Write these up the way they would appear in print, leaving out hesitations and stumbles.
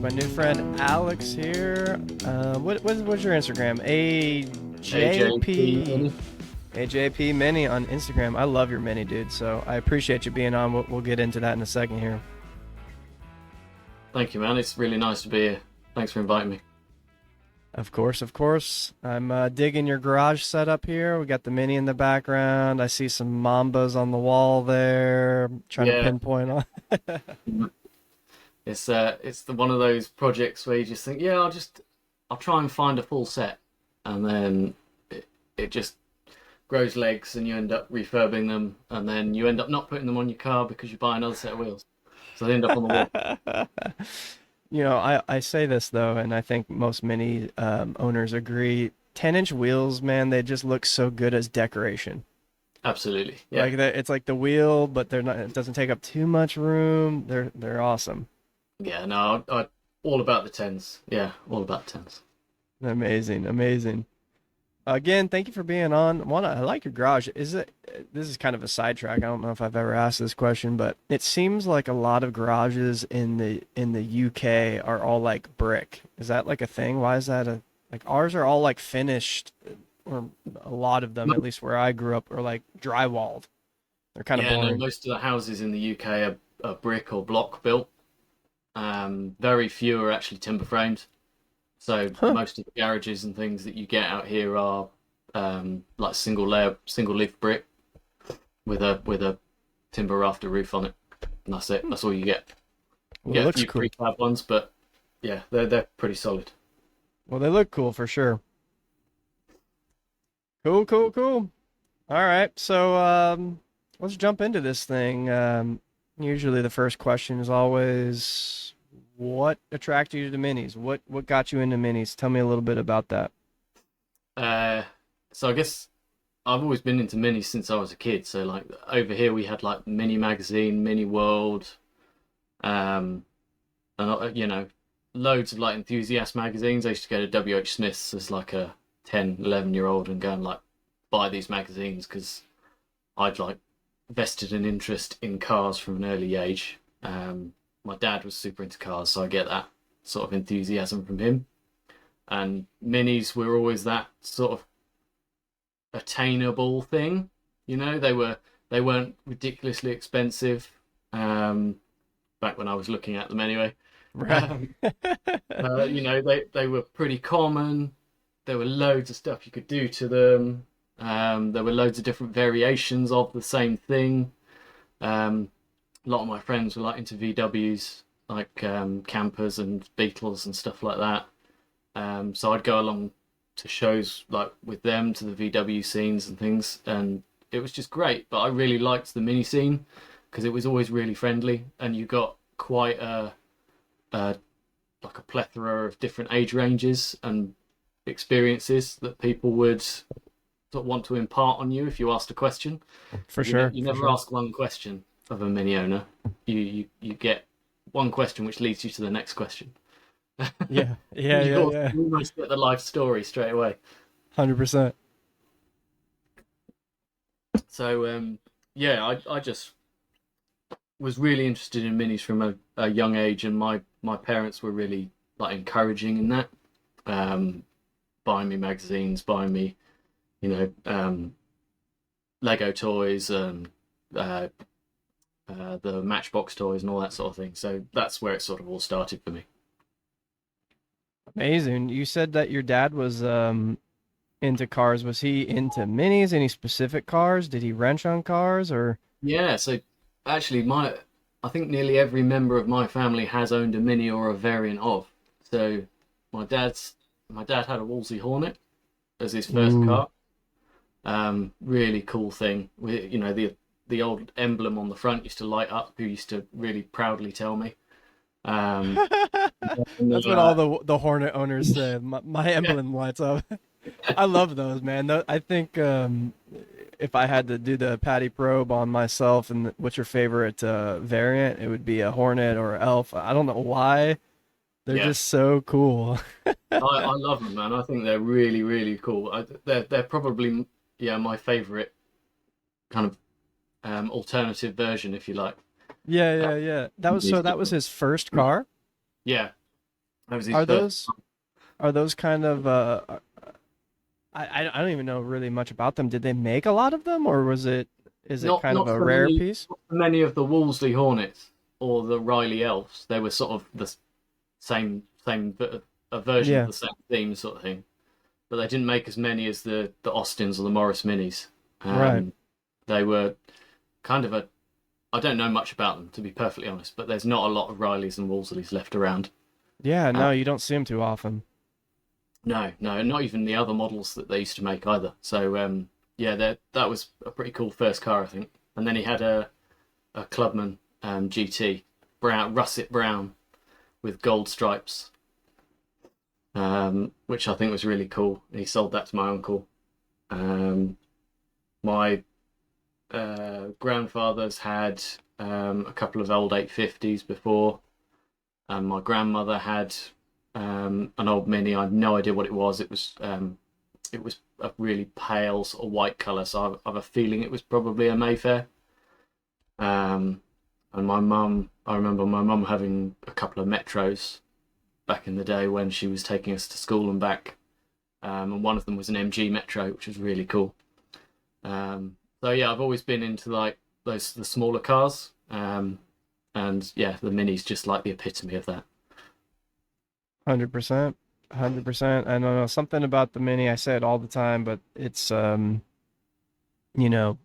my new friend Alex here. What's your Instagram? AJP AJP. Mini. AJP Mini on Instagram. I love your mini, dude. So I appreciate you being on. We'll get into that in a second here. Thank you, man. It's really nice to be here. Thanks for inviting me. Of course, of course. I'm digging your garage setup here. We got the mini in the background. I see some Mambas on the wall there. Trying to Yeah, pinpoint on. it's the one of those projects where you just think, yeah, I'll try and find a full set, and then it just grows legs, and you end up refurbing them, and then you end up not putting them on your car because you buy another set of wheels, so they end up on the wall. I say this though, and I think most mini owners agree. 10-inch wheels, man, they just look so good as decoration. Absolutely, yeah, Like it's like the wheel, but they're not. It doesn't take up too much room. They're awesome. yeah. No, I all about the tens. Yeah, all about tens. Amazing, amazing. Again, thank you for being on. One, I like your garage. Is it? This is kind of a sidetrack. I don't know if I've ever asked this question, but it seems like a lot of garages in the UK are all like brick. Is that like a thing? Why is that a like ours are all like finished, or a lot of them, at least where I grew up, are like drywalled. They're kind of Yeah, no, boring. most of the houses in the UK are brick or block built. Very few are actually timber framed. So Huh. most of the garages and things that you get out here are like single layer, single leaf brick with a timber rafter roof on it, and that's it. That's all you get. You Well, it get a looks few cool. prefab ones, but yeah, they're pretty solid. Well, they look cool for sure. Cool, cool, cool. All right, so let's jump into this thing. Usually the first question is always, what attracted you to minis? What got you into minis? Tell me a little bit about that. Uh, so I guess I've always been into minis since I was a kid. So like over here we had like Mini Magazine, Mini World, um, and loads of like enthusiast magazines. I used to go to WH Smith's as like a 10, 11-year old and go and like buy these magazines because I'd like vested an interest in cars from an early age. My dad was super into cars, so I get that sort of enthusiasm from him. And minis were always that sort of attainable thing. They weren't ridiculously expensive. Um, Back when I was looking at them anyway. Right. Um, they were pretty common. There were loads of stuff you could do to them. There were loads of different variations of the same thing. A lot of my friends were like into VWs, like campers and Beetles and stuff like that. So I'd go along to shows like with them to the VW scenes and things, and it was just great. But I really liked the mini scene because it was always really friendly, and you got quite a like a plethora of different age ranges and experiences that people would sort of want to impart on you if you asked a question. For You sure, you for never sure. ask one question of a mini owner. You get one question which leads you to the next question. Yeah, yeah, You yeah, yeah. almost get the life story straight away. 100%. So yeah, I just was really interested in minis from a young age, and my parents were really like encouraging in that, um, buying me magazines, buying me you know Lego toys and uh, the Matchbox toys and all that sort of thing. So that's where it sort of all started for me. Amazing. You said that your dad was into cars. Was he into minis? Any specific cars? Did he wrench on cars or? Yeah, so actually, my I think nearly every member of my family has owned a Mini or a variant of. So my dad's my dad had a Wolseley Hornet as his first Ooh. car. Really cool thing. The old emblem on the front used to light up. Who used to really proudly tell me. Um, That's and, what all the Hornet owners say. My yeah, emblem lights up. I love those, man. I think if I had to do the Patty probe on myself and what's your favorite variant, it would be a Hornet or Elf. I don't know why. They're yeah. just so cool. I love them, man. I think they're really really cool. They're probably yeah my favorite kind of alternative version, if you like. Yeah, Uh, yeah, yeah. That was these so that was different. his first car. Yeah, That was his Are first. those kind of I don't even know really much about them. Did they make a lot of them, or is it Not kind of not a so rare many piece? not so many of the Wolseley Hornets or the Riley Elves. They were sort of the same a version of Yeah, the same theme sort of thing, but they didn't make as many as the Austins or the Morris Minis. right. Um, they were kind of a I don't know much about them, to be perfectly honest, but there's not a lot of Rileys and Wolseleys left around. Yeah, Uh, no, you don't see them too often. no, no, not even the other models that they used to make either. So yeah, that was a pretty cool first car, I think. And then he had a Clubman GT, brown, russet brown with gold stripes, which I think was really cool. He sold that to my uncle. Um, my grandfather's had a couple of old 850s before. My grandmother had an old Mini. I had no idea what it was. It was a really pale sort of white colour, so I have a feeling it was probably a Mayfair. Um, and my mum, I remember my mum having a couple of Metros back in the day when she was taking us to school and back. And one of them was an MG Metro, which was really cool. So yeah, I've always been into like the smaller cars. And yeah, the Mini's just like the epitome of that. 100%. 100%. I don't know something about the Mini. I say it all the time, but it's you know,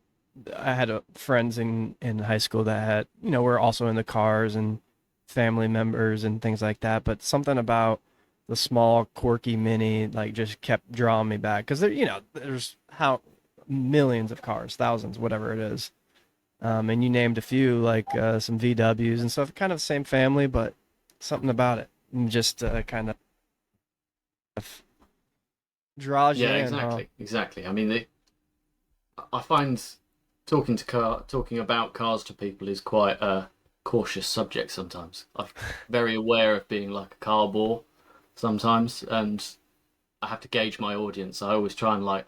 I had friends in high school that had, were also in the cars and family members and things like that. But something about the small, quirky Mini like just kept drawing me back because there's how millions of cars, thousands, whatever it is. And you named a few like some VWs and stuff, kind of the same family, but something about it just kind of draws you Yeah, in, huh? exactly, exactly. I mean, I find talking about cars to people is quite a cautious subject sometimes. I'm very aware of being like a car bore sometimes, and I have to gauge my audience. I always try and like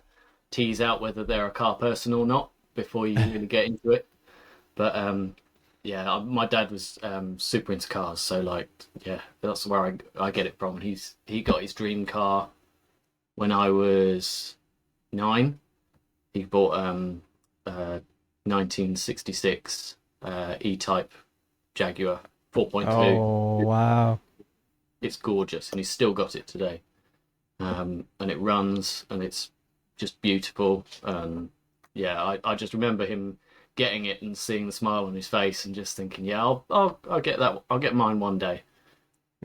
tease out whether they're a car person or not before you really get into it. But yeah, my dad was super into cars, so like yeah, that's where I get it from. He got his dream car when I was 9. He bought a 1966 E-Type Jaguar 4.2. Oh, wow. It's gorgeous, and he's still got it today. And it runs, and it's just beautiful. Yeah, I just remember him getting it and seeing the smile on his face, and just thinking, yeah, I'll get that. I'll get mine one day.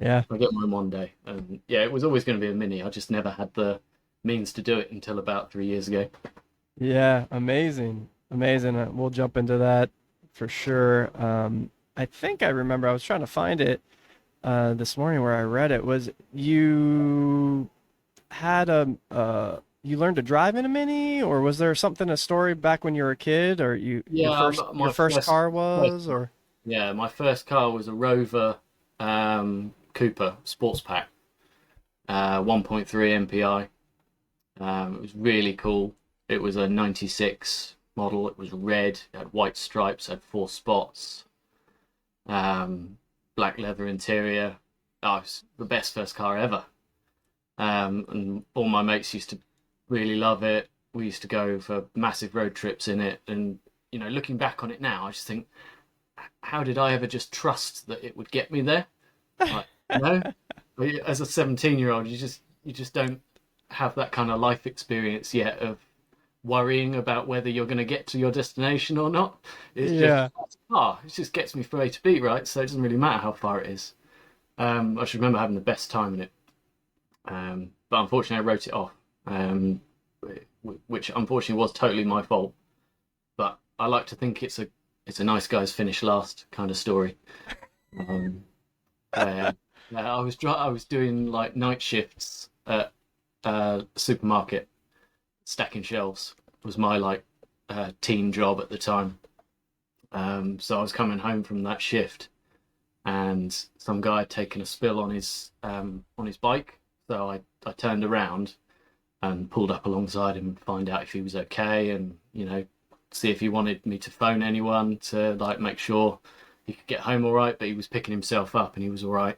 Yeah. I'll get mine one day. And yeah, it was always going to be a Mini. I just never had the means to do it until about 3 years ago. Yeah, amazing. Amazing. We'll jump into that for sure. I think I remember I was trying to find it this morning where I read it was you had you learned to drive in a Mini, or was there something, a story back when you were a kid, or your Yeah, your my first car first was, car. or Yeah, my first car was a Rover Cooper Sports Pack, 1.3 MPI. It was really cool. It was a 96 model. It was red, it had white stripes, had 4 spots, um, black leather interior. Oh, it was the best first car ever. And all my mates used to really love it. We used to go for massive road trips in it. And, looking back on it now, I just think, how did I ever just trust that it would get me there? Like, as a 17-year-old, you just don't have that kind of life experience yet of worrying about whether you're going to get to your destination or not. It's just yeah, it just gets me from A to B, right? So it doesn't really matter how far it is. I should remember having the best time in it, but unfortunately I wrote it off, um, which unfortunately was totally my fault. But I like to think it's a nice guys finish last kind of story, um, where I was doing like night shifts at a supermarket, stacking shelves was my like teen job at the time. So I was coming home from that shift, and some guy had taken a spill on his bike. So I turned around and pulled up alongside him and find out if he was okay, and see if he wanted me to phone anyone to like make sure he could get home all right. But he was picking himself up and he was all right.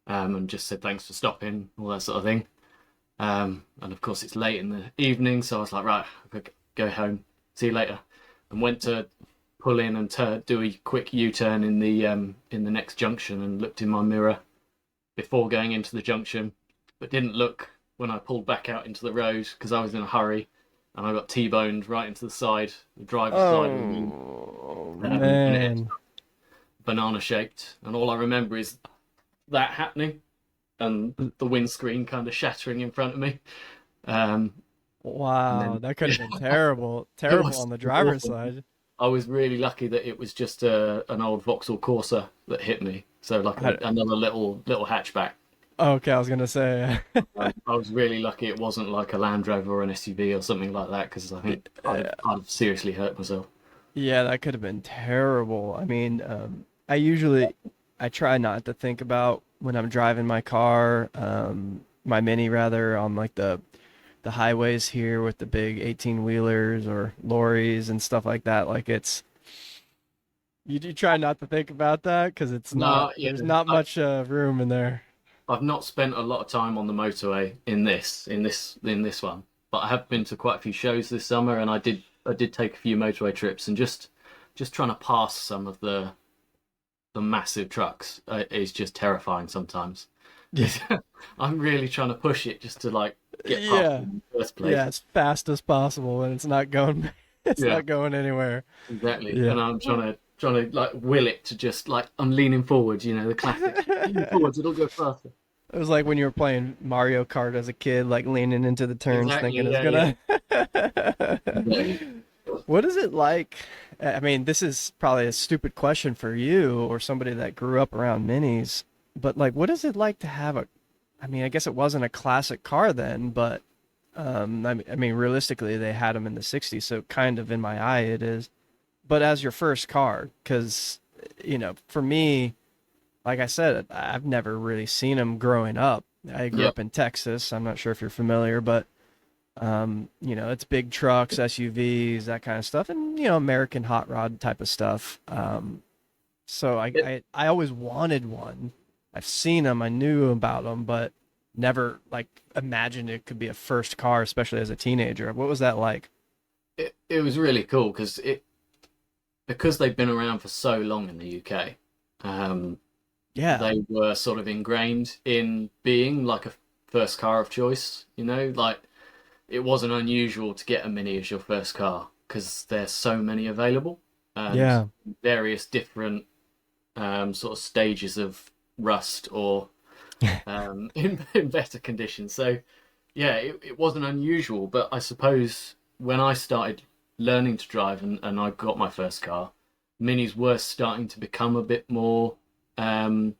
and just said thanks for stopping, all that sort of thing. And of course, it's late in the evening, so I was like, right, I'll go home. See you later. And went to pull in and do a quick U-turn in the next junction, and looked in my mirror before going into the junction, but didn't look when I pulled back out into the road because I was in a hurry, and I got T-boned right into the side, the driver's side, Oh and it man. banana shaped. And all I remember is that happening and the windscreen kind of shattering in front of me. Um, and Wow, then that could have been terrible. it Terrible was on the driver's awful. side. I was really lucky that it was just an old Vauxhall Corsa that hit me. So like I, another little hatchback. okay, I was gonna say. I was really lucky it wasn't like a Land Rover or an SUV or something like that, because I think I'd have seriously hurt myself. Yeah, that could have been terrible. I mean, I try not to think about when I'm driving my car, my Mini rather, on like the highways here with the big 18 wheelers or lorries and stuff like that. Like you do try not to think about that because No, yeah, there's not I, much room in there. I've not spent a lot of time on the motorway in this one, but I have been to quite a few shows this summer, and I did take a few motorway trips, and just trying to pass some of the massive trucks is just terrifying sometimes. Yeah, I'm really trying to push it just to like get past yeah, them in the first yeah, place. as fast as possible, and it's not going, it's Yeah, not going anywhere. exactly. Yeah. And I'm trying to like will it to just like I'm leaning forward, the classic. Leaning forwards, it'll go faster. It was like when you were playing Mario Kart as a kid, like leaning into the turns, thinking Exactly. it's Yeah, yeah. gonna. Exactly. What is it like? I mean, this is probably a stupid question for you or somebody that grew up around minis, but like, what is it like to have a? I mean, I guess it wasn't a classic car then, but I mean, realistically, they had them in the '60s, so kind of in my eye it is. But as your first car, because for me, like I said, I've never really seen them growing up. I grew Yep. up in Texas. I'm not sure if you're familiar, but it's big trucks, SUVs, that kind of stuff, and American hot rod type of stuff. So I always wanted one. I've seen them, I knew about them, but never like imagined it could be a first car, especially as a teenager. What was that like? It was really cool because they've been around for so long in the UK. Um, Yeah, they were sort of ingrained in being like a first car of choice. Like it wasn't unusual to get a Mini as your first car because there's so many available and yeah, various different sort of stages of rust or in better condition. So yeah, it wasn't unusual, but I suppose when I started learning to drive and I got my first car, minis were starting to become um,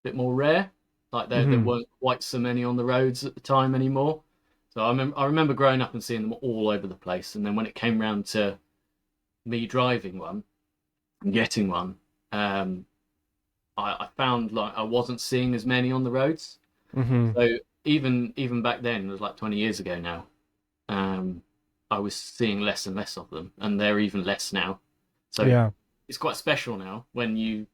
bit more rare. Like there hmm weren't quite so many on the roads at the time anymore. So I remember growing up and seeing them all over the place, and then when it came round to me driving one and getting one, um, I found like I wasn't seeing as many on the roads. hmm So even back then, it was like 20 years ago now. Um, I was seeing less and less of them, and they're even less now. So yeah. it's quite special now when you're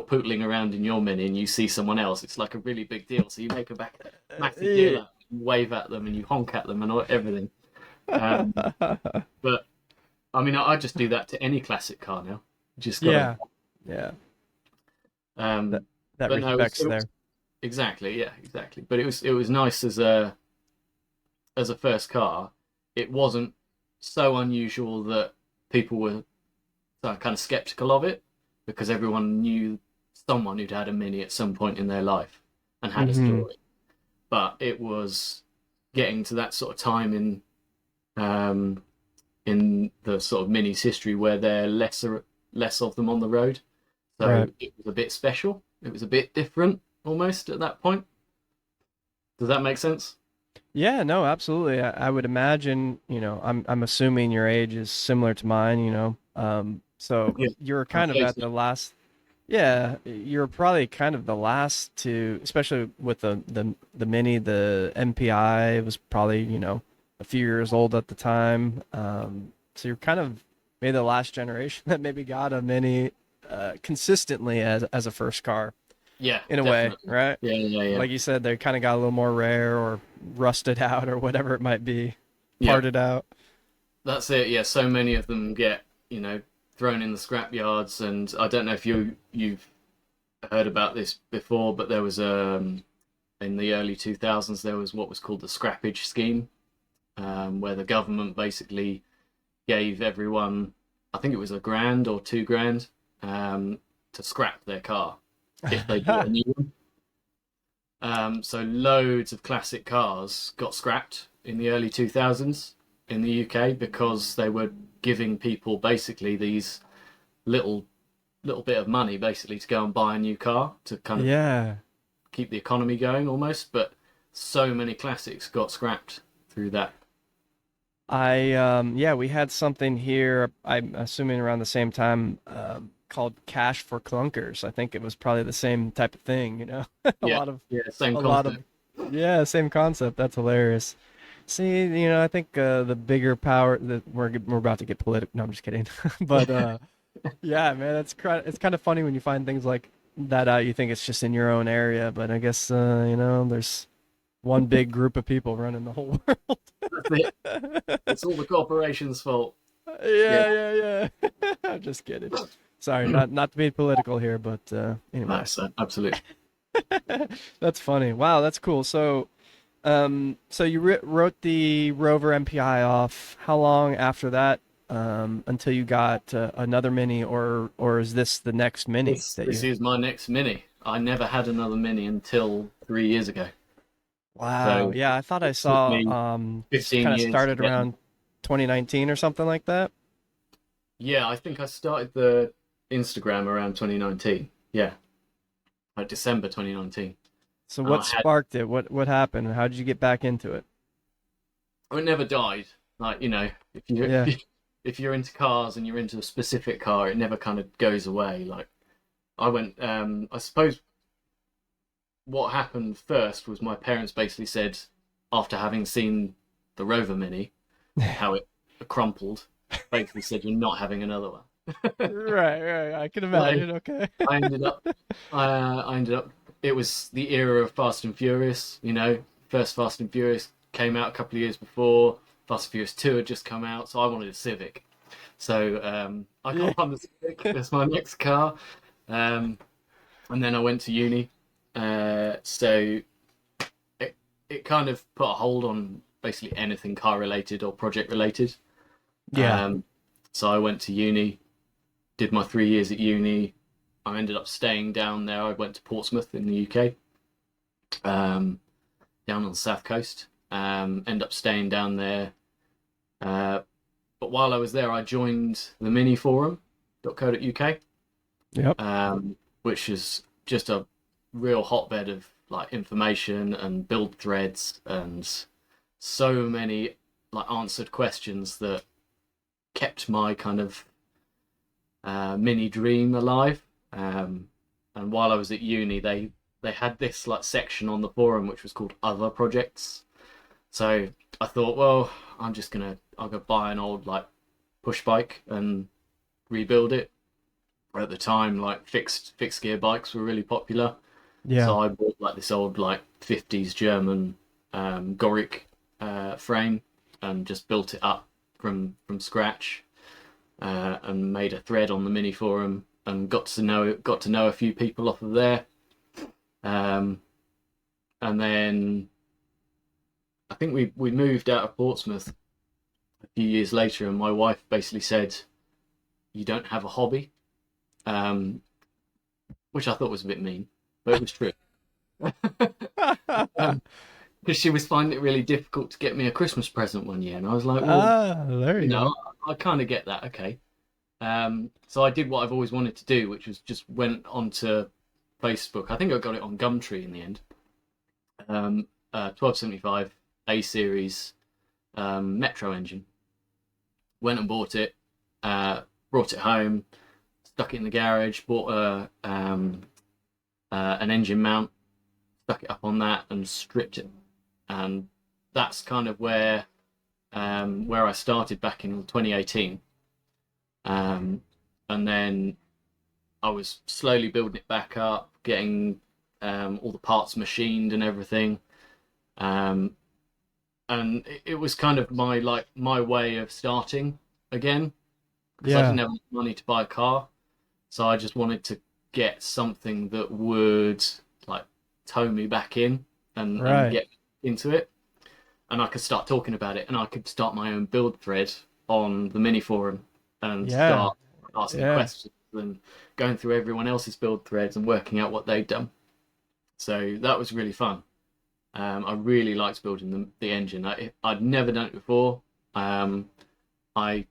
pootling around in your mini and you see someone else. It's like a really big deal. So you make a massive deal Yeah. out. You wave at them and you honk at them and everything. Um, but I mean, I just do that to any classic car now. Just gotta. Yeah, yeah. That Um, that but no, respects it was there. exactly, yeah, exactly. But it was nice as a first car. It wasn't so unusual that people were kind of skeptical of it because everyone knew someone who'd had a Mini at some point in their life and had a hmm story. But it was getting to that sort of time um, in the sort of Mini's history where there are less of them on the road. Right. So it was a bit special. It was a bit different almost at that point. Does that make sense? Yeah, no, absolutely. I would imagine, I'm assuming your age is similar to mine, so Yeah, you're I'm kind of at 30. the last, yeah, you're probably kind of the last to, especially with the Mini, the MPI was probably, a few years old at the time. So you're kind of maybe the last generation that maybe got a Mini consistently as a first car. Yeah, in a way, definitely. right? Yeah, yeah, yeah. Like you said, they kind of got a little more rare or rusted out or whatever it might be, Yeah, parted out. that's it. Yeah, so many of them get, thrown in the scrap yards, and I don't know if you've heard about this before, but there was in the early 2000s there was what was called the scrappage scheme, where the government basically gave everyone, I think it was a grand or 2 grand, to scrap their car if they bought a new one. So loads of classic cars got scrapped in the early 2000s in the UK because they were giving people basically these little bit of money basically to go and buy a new car to kind of Yeah. keep the economy going almost. But so many classics got scrapped through that. Yeah, we had something here, I'm assuming around the same time, called Cash for Clunkers. I think it was probably the same type of thing, you know. A Yeah, lot of yeah, same a lot of concept. yeah, same concept. That's hilarious. See, I think the bigger power that we're about to get political. No, I'm just kidding. But yeah, man, it's kind of funny when you find things like that out. You think it's just in your own area, but I guess there's one big group of people running the whole world. That's it. It's all the corporation's fault. Yeah, Yeah, yeah, yeah. I'm just kidding. Sorry, not to be political here, but anyway, that's absolutely. that's funny. Wow, that's cool. So you wrote the Rover MPI off. How long after that, until you got another Mini, or is this the next Mini This that this you? is my next Mini. I never had another Mini until 3 years ago. Wow. So Yeah, I thought I it took saw me this 15 kind of years to started get them. around 2019 or something like that. Yeah, I think I started the Instagram around 2019. Yeah, like December 2019. So And what sparked it? What happened? How did you get back into it? it never died. Like, if you if Yeah. you if you're into cars and you're into a specific car, it never kind of goes away. Like I went, I suppose what happened first was my parents basically said, after having seen the Rover Mini, how it crumpled, basically said you're not having another one. Right, right. I can So imagine. Okay. I ended up, I ended up. It was the era of Fast and Furious. First Fast and Furious came out a couple of years before. Fast and Furious 2 had just come out, so I wanted a Civic. So I Yeah. got one the Civic as my next car, um, and then I went to uni. So it kind of put a hold on basically anything car related or project related. Yeah. Um, so I went to uni, did my 3 years at uni. I ended up staying down there. I went to Portsmouth in the UK, um, down on the south coast. Ended up staying down there. Uh, but while I was there, I joined the mini forum.co.uk, Yep. which is just a real hotbed of like information and build threads and so many like answered questions that kept my kind of mini dream alive. And while I was at uni, they had this like section on the forum which was called other projects. So I thought, well, I'll go buy an old like push bike and rebuild it. At the time, like fixed gear bikes were really popular, Yeah. so I bought like this old like 50s German Goric frame and just built it up from scratch, and made a thread on the mini forum and got to know a few people off of there. Um, and then I think we moved out of Portsmouth a few years later, and my wife basically said, "You don't have a hobby," um, which I thought was a bit mean, but it was true. Because she was finding it really difficult to get me a Christmas present one year, and I was like, "Well, There you you go. know, I kind of get that, okay." So I did what I've always wanted to do, which was just went onto Facebook. I think I got it on Gumtree in the end. 1275 A series Metro engine. Went and bought it, brought it home, stuck it in the garage, bought an engine mount, stuck it up on that, and stripped it. And that's kind of where I started back in 2018. And then I was slowly building it back up, getting all the parts machined and everything. Um, and it was kind of my way of starting again, because I Yeah. didn't have enough money to buy a car, so I just wanted to get something that would like tow me back in and Right. get into it, and I could start talking about it, and I could start my own build thread on the mini forum and Yeah. start asking Yeah. questions and going through everyone else's build threads and working out what they'd done. So that was really fun. I really liked building the engine. I'd never done it before. Um, I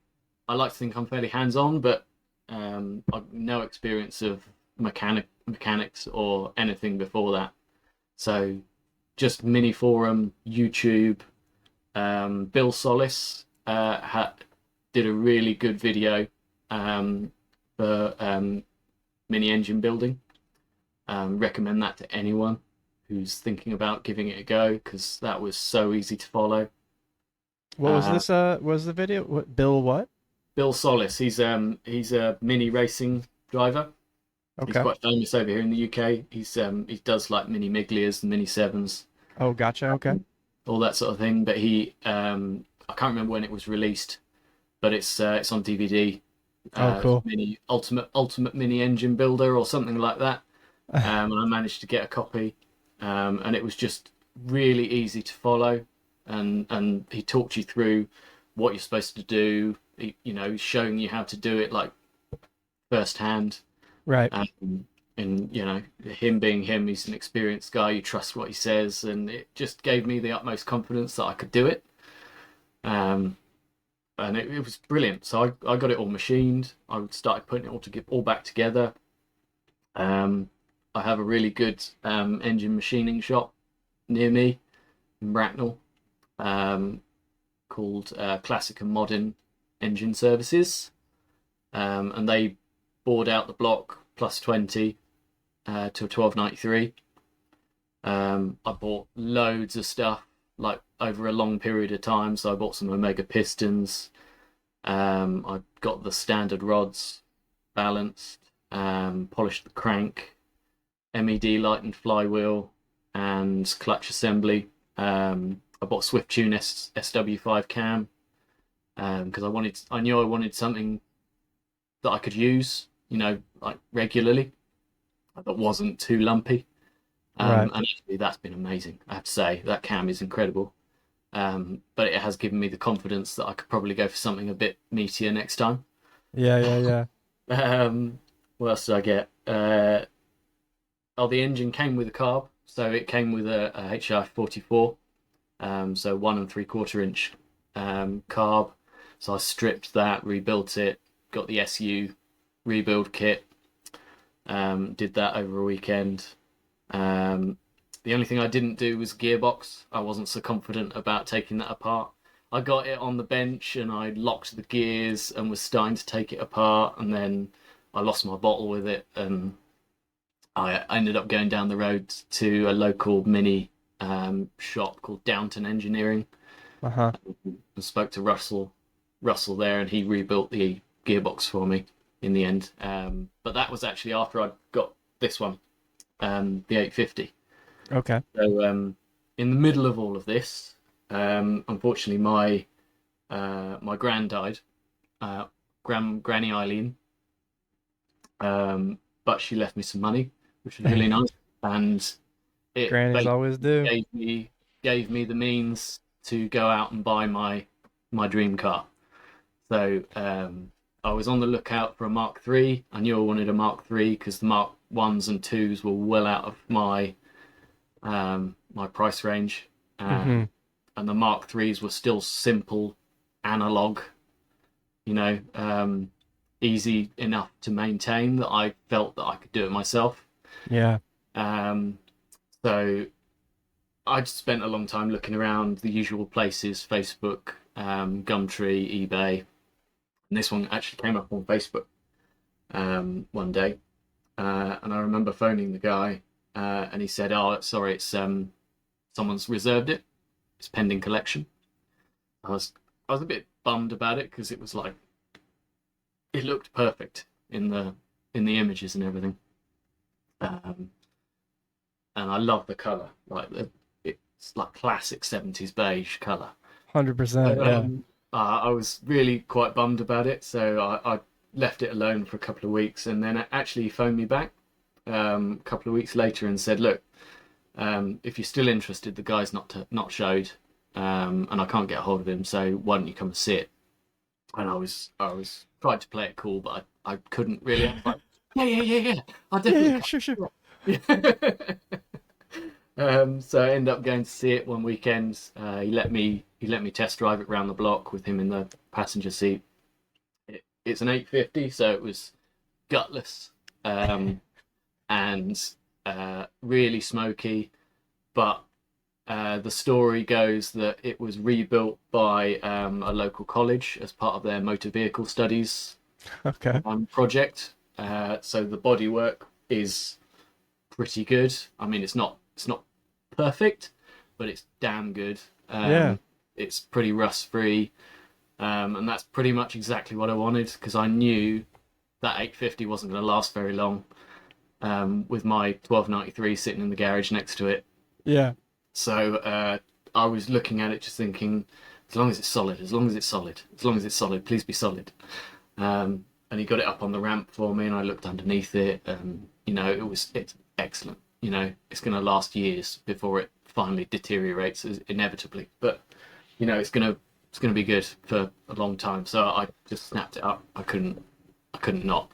I like to think I'm fairly hands-on, but I've no experience of mechanics or anything before that. So just mini forum, YouTube. Bill Solis did a really good video um, for mini engine building. Recommend that to anyone who's thinking about giving it a go, because that was so easy to follow. What was Uh, this? Was the video? What? Bill? What? Bill Solis, he's a mini racing driver. He's Okay. quite famous over here in the UK. He does like mini Miglias and mini Sevens, Oh, gotcha. Okay. all that sort of thing. But I can't remember when it was released, but it's on DVD. Oh, cool. Mini Ultimate Mini Engine Builder or something like that. And I managed to get a copy, and it was just really easy to follow. And he talked you through what you're supposed to do. Showing you how to do it like firsthand. Right. And him being him, he's an experienced guy. You trust what he says, and it just gave me the utmost confidence that I could do it. Um, and it was brilliant. So I got it all machined. I started putting it all back together. Um, I have a really good engine machining shop near me in Bracknell, um, called Classic and Modern Engine Services, and they bored out the block plus 20 to 1293. I bought loads of stuff like over a long period of time. So I bought some Omega pistons. I got the standard rods balanced, polished the crank, MED light and flywheel, and clutch assembly. I bought Swift Tune SW5 cam because I knew I wanted something that I could use, like regularly, that wasn't too lumpy. Right. And actually, that's been amazing. I have to say that cam is incredible. But it has given me the confidence that I could probably go for something a bit meatier next time. Yeah. Yeah. Yeah. Um, what else did I get? The engine came with a carb, so it came with a HI 44, so 1 3/4 inch carb. So I stripped that, rebuilt it, got the SU rebuild kit, did that over a weekend. Um, the only thing I didn't do was gearbox. I wasn't so confident about taking that apart. I got it on the bench and I locked the gears and was starting to take it apart, and then I lost my bottle with it, and I ended up going down the road to a local mini shop called Downton Engineering. Uh-huh. I spoke to Russell there, and he rebuilt the gearbox for me in the end. But that was actually after I got this one, the 850. Okay. So in the middle of all of this, unfortunately, my gran died, Granny Eileen, but she left me some money, which was really nice, and it Grannies basically always do. gave me gave me the means to go out and buy my dream car. So I was on the lookout for a Mark III. I knew I wanted a Mark III because the Mark Ones and Twos were well out of my price range, Mm-hmm. and the Mark Threes were still simple, analog, easy enough to maintain that I felt that I could do it myself. Yeah. Um, so I just spent a long time looking around the usual places: Facebook, Gumtree, eBay, and this one actually came up on Facebook one day, and I remember phoning the guy, and he said, "Oh, sorry, it's someone's reserved it. It's pending collection." I was I was a bit bummed about it because it was like it looked perfect in the images and everything. Um, and I love the color. Like it's like classic 70s beige color. 100%. Yeah. Um, I was really quite bummed about it, so I left it alone for a couple of weeks, and then actually he phoned me back a couple of weeks later and said, "Look, if you're still interested, the guy's not showed, and I can't get a hold of him. So why don't you come and see it?" And I was tried to play it cool, but I couldn't really. I was like, yeah, yeah, yeah, yeah. I Yeah. definitely Yeah. come. Sure. Sure. Yeah. So I ended up going to see it one weekend. He let me test drive it around the block with him in the passenger seat. It's an 850, so it was gutless, um, and really smoky. But the story goes that it was rebuilt by a local college as part of their motor vehicle studies Okay. project. So the bodywork is pretty good. I mean, it's not perfect, but it's damn good. Yeah. It's pretty rust free, and that's pretty much exactly what I wanted because I knew that 850 wasn't going to last very long. With my 1293 sitting in the garage next to it, Yeah. so I was looking at it, just thinking, as long as it's solid, as long as it's solid, as long as it's solid, please be solid. And he got it up on the ramp for me, and I looked underneath it, and it's excellent. It's going to last years before it finally deteriorates inevitably, but it's gonna be good for a long time. So I just snapped it up. I couldn't not.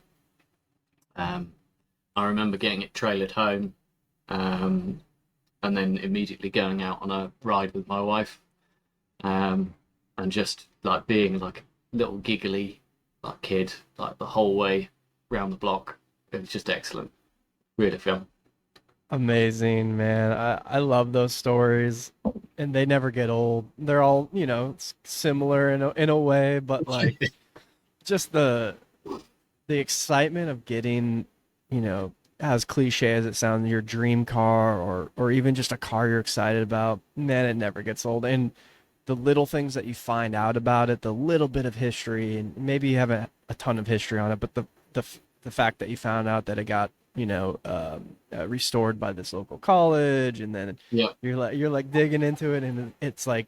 Um, I remember getting it trailered home, um, and then immediately going out on a ride with my wife, um, and just like being like a little giggly like kid like the whole way round the block. It was just excellent, really fun. Amazing, man. I love those stories, and they never get old. They're all, similar in a way, but like just the excitement of getting, as cliche as it sounds, your dream car or even just a car you're excited about, man, it never gets old. And the little things that you find out about it, the little bit of history, and maybe you haven't a ton of history on it, but the fact that you found out that it got restored by this local college, and then Yeah, you're like digging into it, and it's like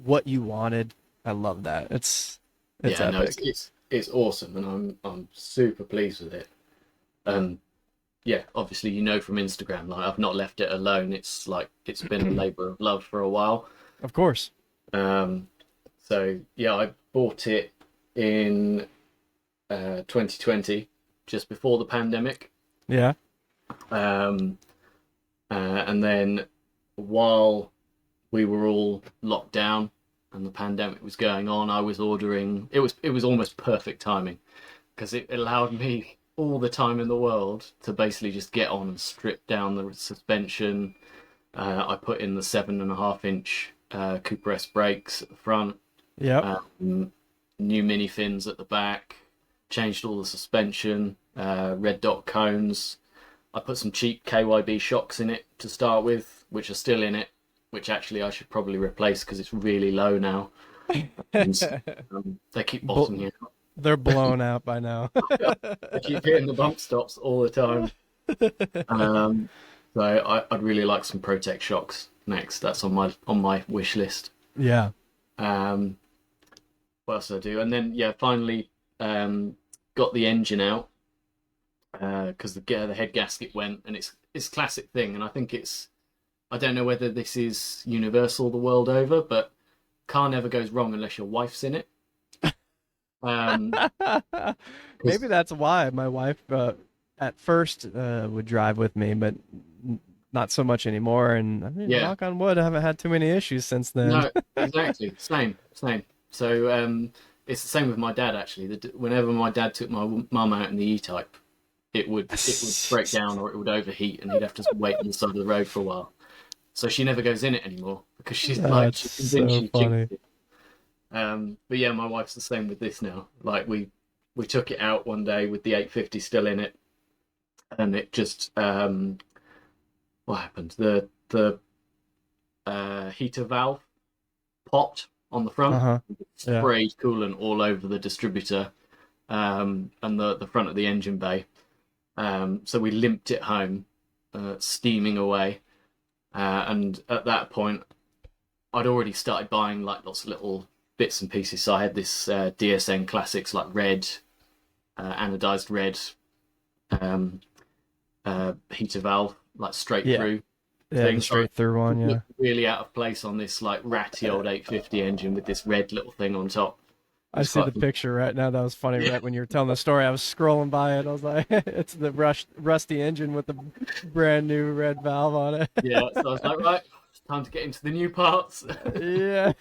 what you wanted. I love that. It's yeah, no, it's epic. it's it's awesome, and I'm super pleased with it. Um, yeah, obviously from Instagram, like I've not left it alone. It's like it's been a labor of love for a while. Of course. Um, so yeah, I bought it in 2020, just before the pandemic. Yeah. Um, and then while we were all locked down and the pandemic was going on, I was ordering. It was almost perfect timing because it allowed me all the time in the world to basically just get on and strip down the suspension. I put in the 7.5 inch Cooper S brakes at the front, Yep. new mini fins at the back, changed all the suspension, red dot cones. I put some cheap KYB shocks in it to start with, which are still in it, which actually I should probably replace because it's really low now. And they keep Bl- bottoming out. they're blown out by now. They keep hitting the bump stops all the time. Um, so I'd really like some Protect shocks next. That's on my wish list. Yeah. Um, what else did I do? And then yeah, finally got the engine out because the head gasket went, and it's classic thing. And I think I don't know whether this is universal the world over, but car never goes wrong unless your wife's in it. Um, Maybe 'Cause- that's why my wife at first would drive with me, but not so much anymore. And I mean, yeah, knock on wood, I haven't had too many issues since then. no, exactly, same. So it's the same with my dad actually. Whenever my dad took my mum out in the E-Type, it would break down or it would overheat, and he'd have to wait on the side of the road for a while. So she never goes in it anymore because That's she's convinced so she jinxed funny. it. But yeah, my wife's the same with this now. Like we took it out one day with the 850 still in it, and it just what happened? The heater valve popped on the front, Uh-huh. Yeah. sprayed coolant all over the distributor, and the front of the engine bay. So we limped it home, steaming away. And at that point, I'd already started buying like lots of little bits and pieces. So I had this DSN Classics like red, anodized red um, heater valve, like straight Yeah. through Yeah, the thing. So straight through one, it yeah. looked really out of place on this like ratty old 850 engine with this red little thing on top. It I was see quite the fun. picture right now. That was funny. Yeah, Right when you were telling the story, I was scrolling by it. I was like, it's the rusty engine with the brand new red valve on it. yeah. So I was like, right, it's time to get into the new parts. Yeah.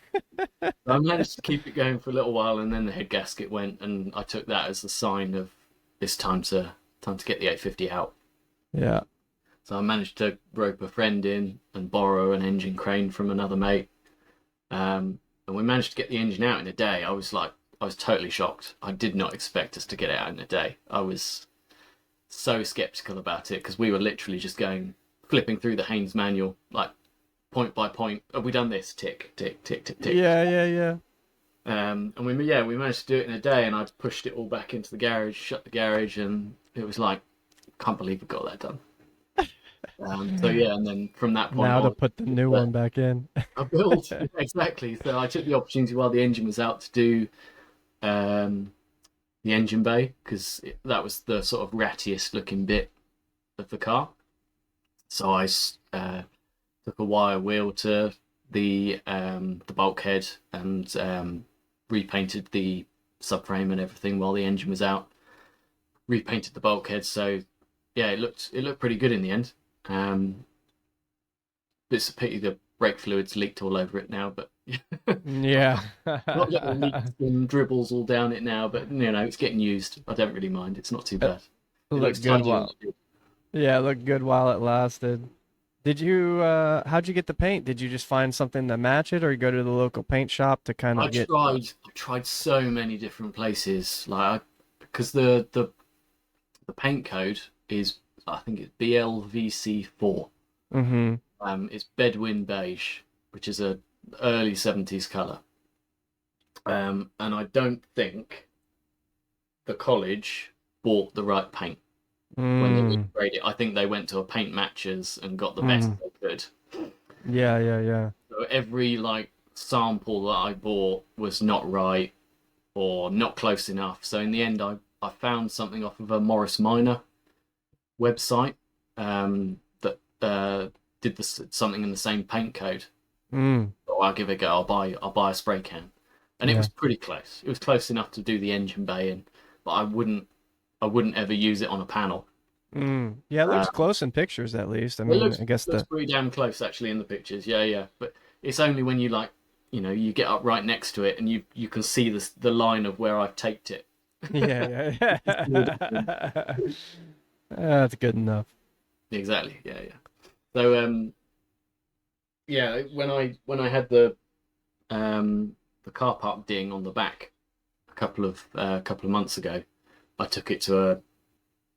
I managed to keep it going for a little while, and then the head gasket went, and I took that as the sign of it's time to get the 850 out. Yeah. So I managed to rope a friend in and borrow an engine crane from another mate, and we managed to get the engine out in a day. I was totally shocked. I did not expect us to get it out in a day. I was so skeptical about it because we were literally just going flipping through the Haynes manual, like point by point. Have we done this? Tick, tick, tick, tick, tick. Yeah, yeah, yeah. And we managed to do it in a day, and I pushed it all back into the garage, shut the garage, and it was like, can't believe we got that done. So yeah, and then from that point Now to on, put the new one back in. I built exactly. So I took the opportunity while the engine was out to do um, the engine bay because that was the sort of rattiest looking bit of the car. So I took a wire wheel to the bulkhead and repainted the subframe and everything while the engine was out. Repainted the bulkhead, so yeah, it looked pretty good in the end. Um, it's a pity the brake fluids leaked all over it now, but Yeah. got little leaks and dribbles all down it now. But it's getting used. I don't really mind. It's not too It bad. It looks looked good tidier than while. it did. Yeah, it looked good while it lasted. Did you how'd you get the paint? Did you just find something to match it or you go to the local paint shop to kind I of get tried. I tried so many different places, because the paint code is, I think it's BLVC4. mm-hmm. It's Bedouin beige, which is a early 70s color. And I don't think the college bought the right paint when they Mm. sprayed it. I think they went to a paint matchers and got the best Mm. they could. Yeah, yeah, yeah. So every like sample that I bought was not right or not close enough. So in the end, I found something off of a Morris Minor website that did something in the same paint code. Mm. So I'll give it a go. I'll buy a spray can, and it Yeah. was pretty close. It was close enough to do the engine bay in, but I wouldn't ever use it on a panel. Mm. Yeah, it looks Um, close in pictures at least. I it mean, looks I guess looks the pretty damn close actually in the pictures. Yeah, yeah. But it's only when you you get up right next to it and you can see the line of where I've taped it. yeah, It's still different. yeah. That's good enough. Exactly. Yeah, yeah. So yeah, when I had the car park ding on the back a couple of months ago, I took it to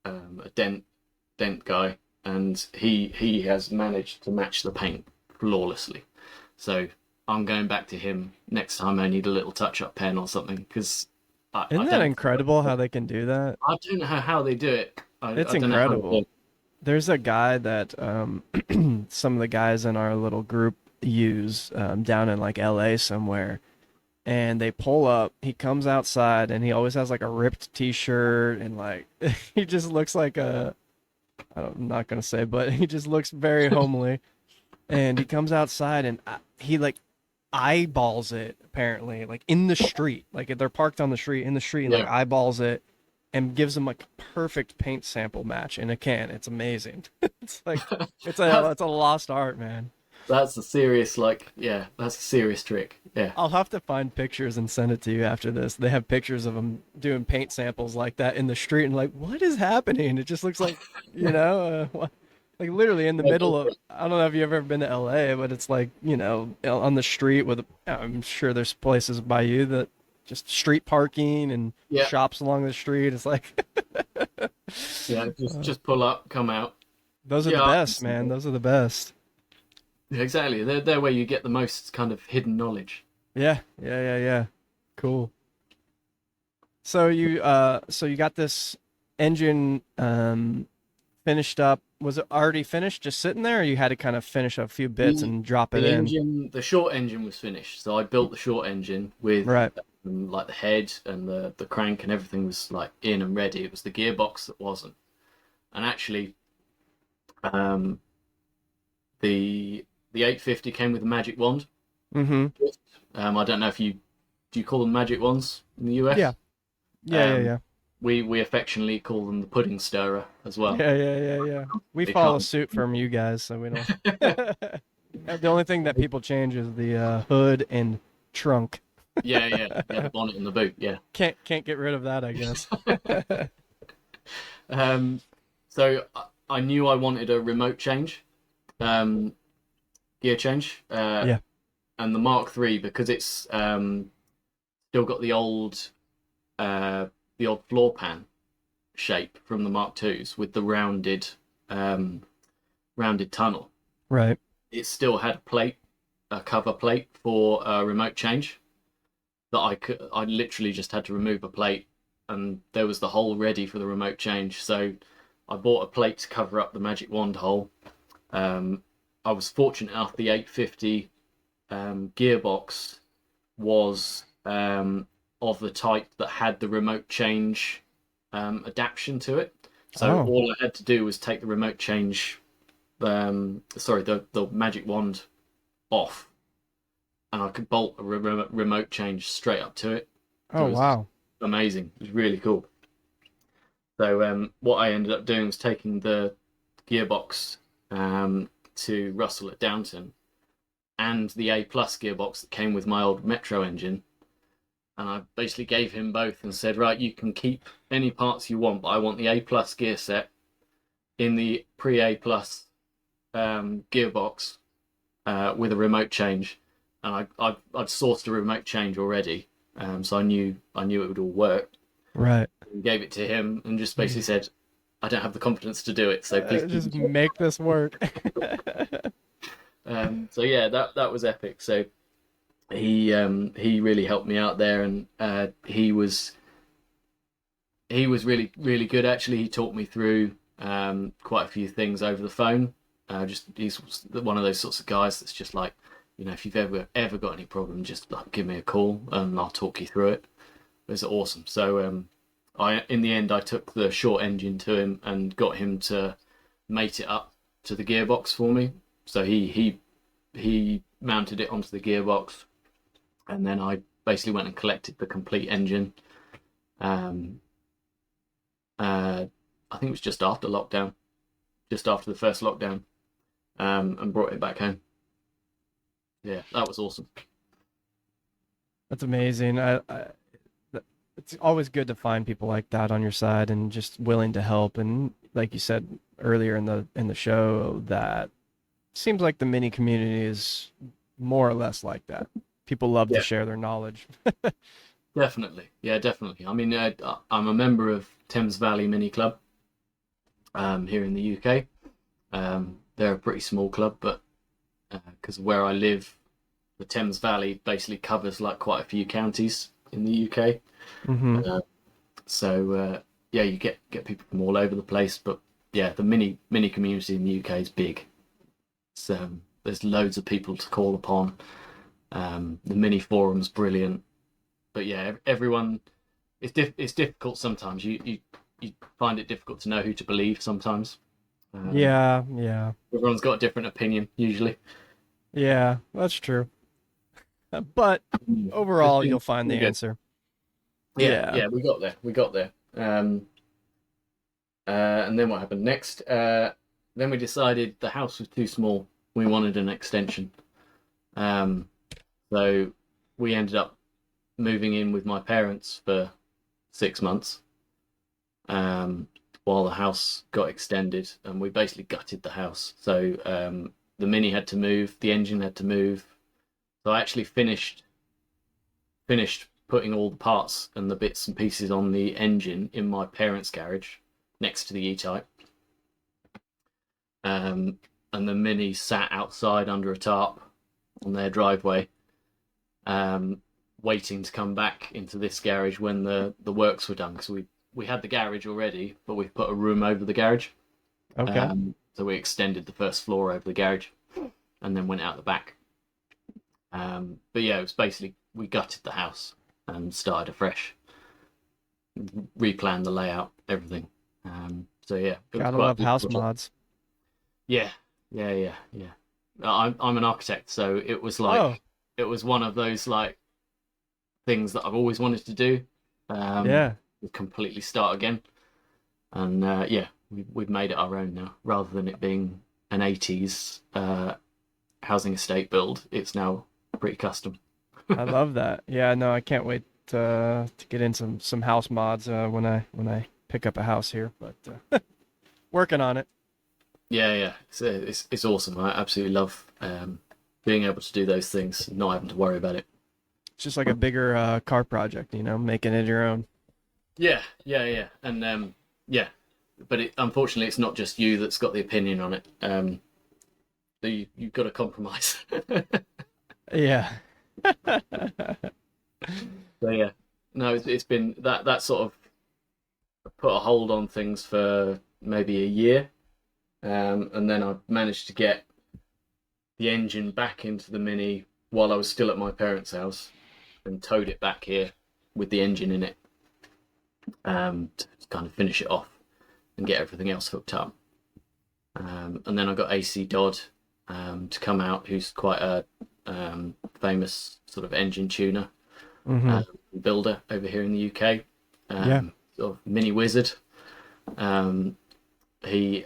a dent guy, and he has managed to match the paint flawlessly. So I'm going back to him next time I need a little touch-up pen or something because I Isn't that don't incredible how they can do that? I don't know how they do it. It's I don't know how they do incredible. it. There's a guy that some of the guys in our little group use down in like LA somewhere. And they pull up, he comes outside and he always has like a ripped t-shirt and like he just looks like I'm not gonna say, but he just looks very homely. And he comes outside and he like eyeballs it apparently, like in the street, like they're parked on the street in the street, and like Yeah, eyeballs it and gives them like a perfect paint sample match in a can. It's amazing. It's like that's it's a lost art, man. that's a serious that's a serious trick. Yeah. I'll have to find pictures and send it to you after this. They have pictures of them doing paint samples like that in the street, and like, what is happening? It just looks like, like literally in the middle of. I don't know if you've ever been to LA, but it's like, on the street with. I'm sure there's places by you that just street parking and Yeah, shops along the street. It's like, yeah. Just pull up, come out. those are the Yeah, best, man. Those are the best. exactly. They're where you get the most kind of hidden knowledge. Yeah, yeah, yeah, yeah. Cool. So you got this engine finished up. Was it already finished, just sitting there, or you had to kind of finish a few bits The and drop it the in? engine, the short engine was finished, so I built the short engine with Right. like the head and the crank and everything was like in and ready. It was the gearbox that wasn't. And actually, um, the 850 came with a magic wand. Mm-hmm. I don't know if you do you call them magic wands in the Yeah. US. Yeah. Yeah. Um, Yeah. we affectionately call them the pudding stirrer as well. Yeah. Yeah. Yeah. Yeah. We They follow can't. suit from you guys, so we don't. The only thing that people change is the hood and trunk. Yeah, yeah, yeah. The bonnet and the boot. Yeah. Can't get rid of that, I guess. Um, so I knew I wanted a remote change, um, gear change, Yeah. and the Mark III because it's still got uh, the old floor pan shape from the Mark IIs with the um, rounded tunnel. Right. It still had a cover plate for a remote change that I literally just had to remove a plate, and there was the hole ready for the remote change. So I bought a plate to cover up the magic wand hole. Um, I was fortunate enough the 850 gearbox was of the type that had the remote change adaptation to it. So Oh. all I had to do was take the remote change, sorry, the magic wand off, and I could bolt a remote change straight up to it. It Oh was wow. amazing. It was really cool. So what I ended up doing was taking the gearbox to Russell at Downton and the A plus gearbox that came with my old Metro engine, and I basically gave him both and said, right, you can keep any parts you want, but I want the A plus gear set in the pre A plus gearbox with a remote change, and I'd sourced a remote change already, so I knew it would all work. Right. And gave it to him and just basically said, I don't have the confidence to do it, so please keep Just it. make this work. So yeah, that was epic. So he really helped me out there, and he was really really good. Actually, he taught me through quite a few things over the phone. Just he's one of those sorts of guys that's just like, if you've ever got any problem, just like give me a call and I'll talk you through it. It's awesome. So I in the end I took the short engine to him and got him to mate it up to the gearbox for me. So he mounted it onto the gearbox, and then I basically went and collected the complete engine. Um, uh, I think it was just after lockdown, just after the first lockdown, and brought it back home. Yeah, that was awesome. That's amazing. It's always good to find people like that on your side and just willing to help. And like you said earlier in the show, that seems like the mini community is more or less like that. People love to Yeah, share their knowledge. definitely. Yeah, definitely. I mean, I'm a member of Thames Valley Mini Club here in the UK. They're a pretty small club, but because where I live, the Thames Valley basically covers like quite a few counties in the UK. Hmm. Uh, so yeah, you get people from all over the place. But yeah, the mini community in the UK is big. So there's loads of people to call upon. The mini forum's brilliant. But yeah, everyone it's difficult sometimes. You find it difficult to know who to believe sometimes. Um, Yeah, yeah, Everyone's got a different opinion usually. yeah. That's true. But It's overall, been you'll find the pretty good. answer. Yeah, Yeah. yeah, we got there. We got there. And then what happened next? Then we decided the house was too small. We wanted an extension. Um, so we ended up moving in with my parents for 6 months, um, while the house got extended, and we basically gutted the house. So the Mini had to move, the engine had to move. So I actually finished putting all the parts and the bits and pieces on the engine in my parents' garage next to the E-Type. Um, and the Mini sat outside under a tarp on their driveway, um, waiting to come back into this garage when the works were done. Because we had the garage already, but we've put a room over the garage. Okay. So we extended the first floor over the garage and then went out the back. But yeah, it was basically we gutted the house and started afresh, replanned the layout, everything. So yeah, it was Gotta quite a love big house project. mods. Yeah, yeah. I'm an architect, so it was Oh, like it was one of those like things that I've always wanted to do. Um, yeah. completely start again, and yeah, we've made it our own now, rather than it being an '80s housing estate build. It's now pretty custom. I love that. Yeah, no, I can't wait to get in some house mods when I pick up a house here, but working on it. Yeah. It's awesome. I absolutely love being able to do those things, not having to worry about it. It's just like a bigger car project, making it your own. Yeah. And yeah, but unfortunately, it's not just you that's got the opinion on it. So you've got to compromise. Yeah. So yeah, no, it's been that sort of put a hold on things for maybe a year, and then I managed to get the engine back into the Mini while I was still at my parents' house and towed it back here with the engine in it, to kind of finish it off and get everything else hooked up. And then I got AC Dodd to come out, who's quite a famous sort of engine tuner Mm-hmm. builder over here in the UK. Yeah. Sort of mini wizard. Um, he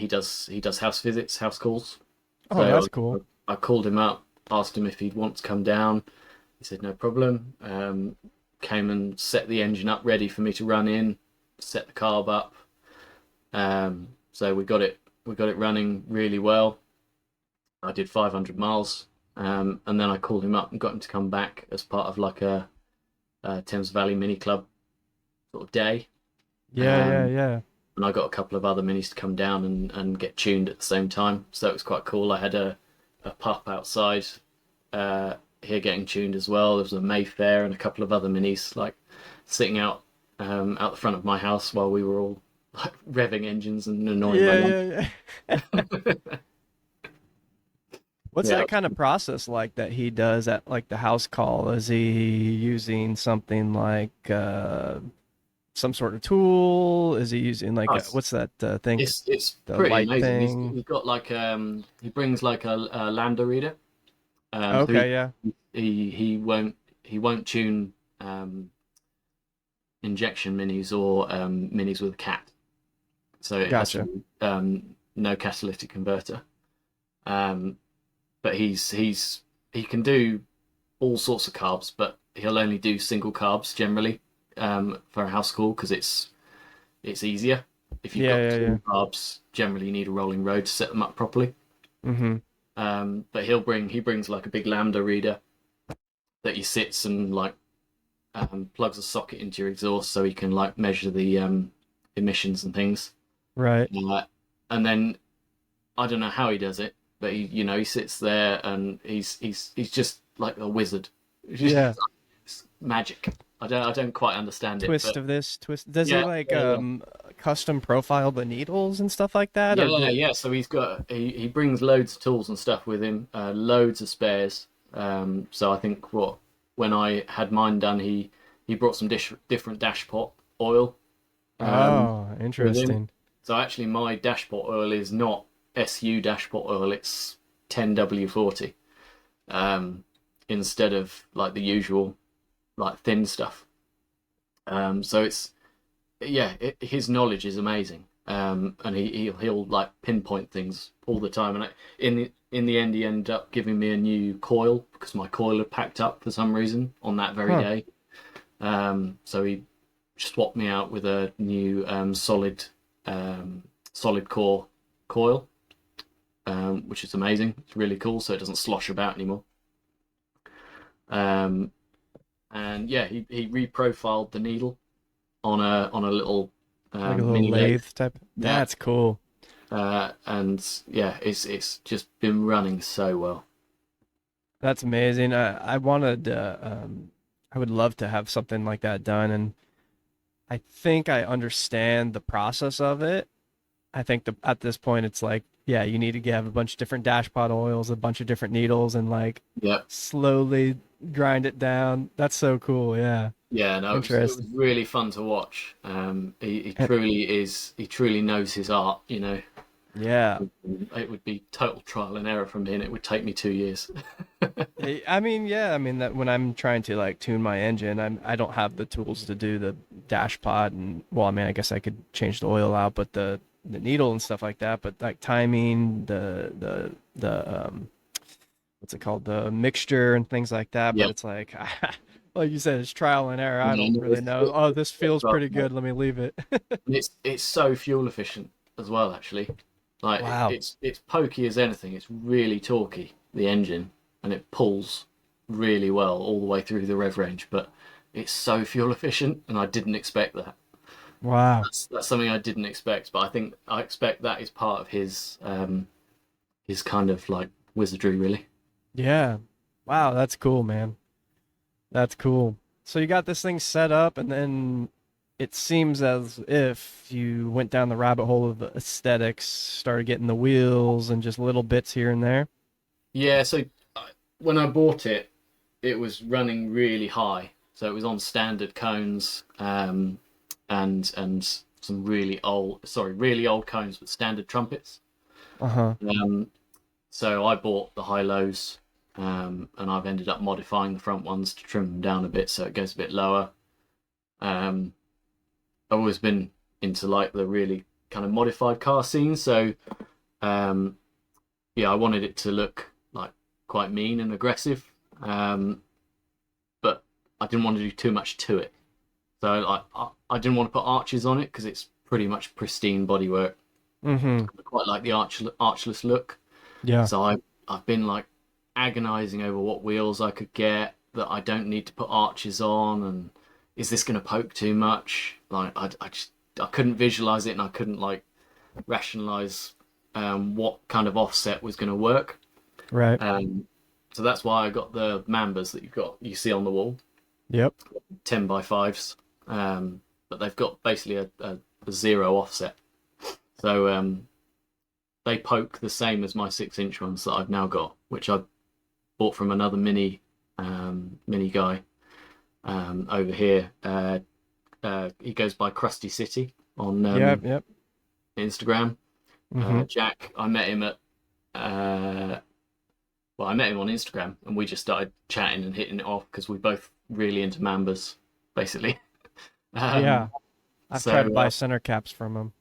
does house visits, house calls. Oh, So that's cool. I called him up, asked him if he'd want to come down. He said no problem. Came and set the engine up ready for me to run in, set the carb up. So we got it running really well. I did 500 miles, and then I called him up and got him to come back as part of like a Thames Valley Mini Club sort of day. Yeah, yeah, Um, yeah. and I got a couple of other minis to come down and get tuned at the same time. So it was quite cool. I had a pup outside here getting tuned as well. There was a Mayfair and a couple of other minis like sitting out the front of my house while we were all like revving engines and annoying my Yeah, mum. yeah, yeah. What's Yeah, that kind of process like that he does at like the house call? Is he using something like some sort of tool? Is he using like it's what's that thing? it's The pretty light amazing. He's thing? he's got like he brings like a lambda reader. So Okay, yeah. he won't tune um injection minis or minis with a cat. So it has to Gotcha. be no catalytic converter. Um, but he can do all sorts of carbs, but he'll only do single carbs generally for a house call because it's easier. If you've Yeah, got yeah, yeah. twin carbs, generally you need a rolling road to set them up properly. Mm-hmm. But he brings like a big lambda reader that he sits and like plugs a socket into your exhaust so he can like measure the emissions and things. Right. Uh, and then I don't know how he does it, but he sits there and he's just like a wizard. Yeah. It's magic. I don't quite understand it, Twist but of this, twist. Does he yeah, like yeah, yeah. custom profile the needles and stuff like that or Yeah, do yeah. So he brings loads of tools and stuff with him, loads of spares. So I think when I had mine done, he brought some different dashpot oil Oh, with him. interesting. So actually, my dashpot oil is not SU dashpot oil; it's 10W40 instead of like the usual like thin stuff. So it's yeah, his knowledge is amazing, and he'll like pinpoint things all the time. And in the end, he ended up giving me a new coil because my coil had packed up for some reason on that very Huh. day. So he swapped me out with a new solid core coil, which is amazing. It's really cool, so it doesn't slosh about anymore. Um, and yeah, he reprofiled the needle on a little Like a little mini lathe. lathe type. Yeah, That's cool. and yeah, it's just been running so well. That's amazing. I wanted I would love to have something like that done and I think I understand the process of it. I think at this point it's like, yeah, you need to have a bunch of different dashpot oils, a bunch of different needles, and like Yeah. slowly grind it down. That's so cool. Yeah, Yeah, no, it was interesting. really fun to watch. He truly is. He truly knows his art. Yeah. It would be total trial and error from me, and it would take me 2 years. I mean, yeah, I mean that when I'm trying to like tune my engine, I don't have the tools to do the dash pod and well, I mean, I guess I could change the oil out, but the needle and stuff like that, but like timing, the what's it called, the mixture and things like that, but Yeah, it's like like you said, it's trial and error. I no, don't no, really know. Oh, this feels well, pretty no. good. Let me leave it. And it's so fuel efficient as well. Actually, like Wow. it's pokey as anything. It's really torquey, the engine, and it pulls really well all the way through the rev range. But it's so fuel efficient, and I didn't expect that. Wow. That's something I didn't expect. But I think I expect that is part of his kind of like wizardry, really. Yeah. Wow, that's cool, man. That's cool. So you got this thing set up, and then it seems as if you went down the rabbit hole of the aesthetics, started getting the wheels and just little bits here and there. Yeah. So when I bought it, it was running really high. So it was on standard cones, and some really old cones with standard trumpets. Uh-huh. Um, so I bought the high lows, and I've ended up modifying the front ones to trim them down a bit so it goes a bit lower. Um, I've always been into like the really kind of modified car scene, so um, yeah, I wanted it to look like quite mean and aggressive, but I didn't want to do too much to it. So like I didn't want to put arches on it because it's pretty much pristine bodywork. Mm-hmm. I quite like the archless look. Yeah. So I've been like agonizing over what wheels I could get that I don't need to put arches on, and is this going to poke too much? Like I couldn't visualize it, and I couldn't like rationalize what kind of offset was going to work. Right. Um, so that's why I got the Mambas that you see on the wall, Yep. 10x5s, but they've got basically a zero offset. So they poke the same as my 6-inch ones that I've now got, which I bought from another mini guy over here. He goes by Krusty City on Yep. Yep. Instagram. Mm-hmm. Jack, I met him at well, I met him on Instagram, and we just started chatting and hitting it off because we're both really into Mambas, basically. Yeah. Um, I've tried to so, buy center caps from him.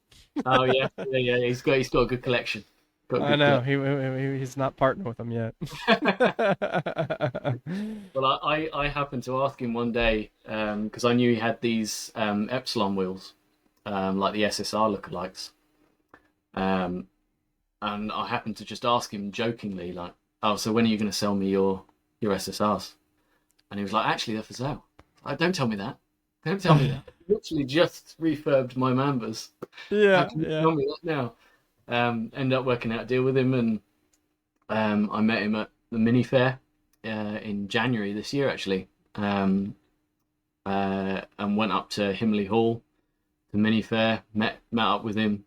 oh yeah, yeah, yeah, he's got a good collection. Got a I good know collection. he's not partnering with them yet. Well, I happened to ask him one day because I knew he had these Epsilon wheels, like the SSR lookalikes, um, and I happened to just ask him jokingly, like, "Oh, so when are you going to sell me your SSRs?" And he was like, "Actually, they're for sale." Like, don't tell me that. Don't tell me that. I literally just refurbed my Mambas. How Yeah, can you yeah. tell me that now? Ended up working out a deal with him, and I met him at the mini fair in January this year, actually, and went up to Himley Hall, the mini fair, met up with him,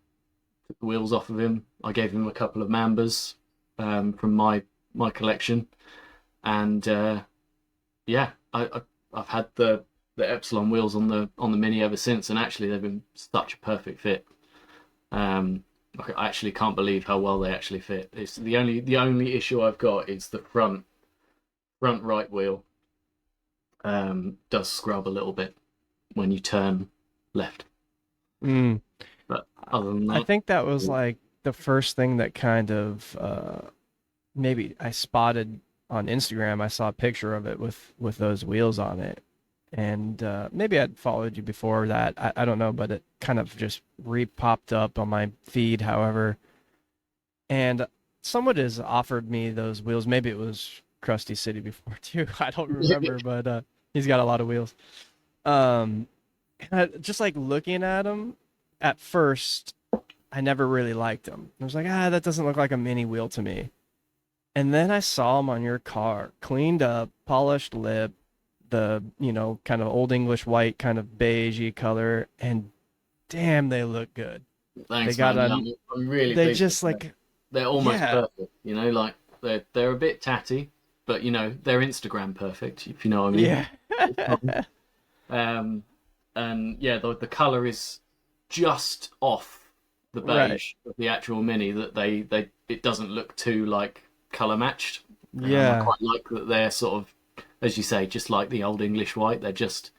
took the wheels off of him. I gave him a couple of Mambas from my collection, and yeah, I've had the Epsilon wheels on the Mini ever since, and actually they've been such a perfect fit. Um, I actually can't believe how well they actually fit. It's the only issue I've got is the front right wheel does scrub a little bit when you turn left, Mm. but other than I that, think that was like the first thing that kind of maybe I spotted on Instagram. I saw a picture of it with those wheels on it, and maybe I'd followed you before that. I don't know, but it kind of just re-popped up on my feed. However, and someone has offered me those wheels. Maybe it was Krusty City before too. I don't remember, but he's got a lot of wheels. Um, and just like looking at them at first, I never really liked them. I was like, that doesn't look like a mini wheel to me. And then I saw them on your car, cleaned up, polished lip, the, kind of old English white, kind of beigey color, and damn, they look good. They Thanks, got man. Yeah, on. I'm really They pleased with just them. like, They're almost yeah, perfect, like they're a bit tatty, but they're Instagram perfect, if you know what I mean. yeah, It's fine. Um, and yeah, the color is just off the right, beige of the actual Mini that they it doesn't look too like color matched. I yeah, quite like that they're sort of, as you say, just like the old English white. They're just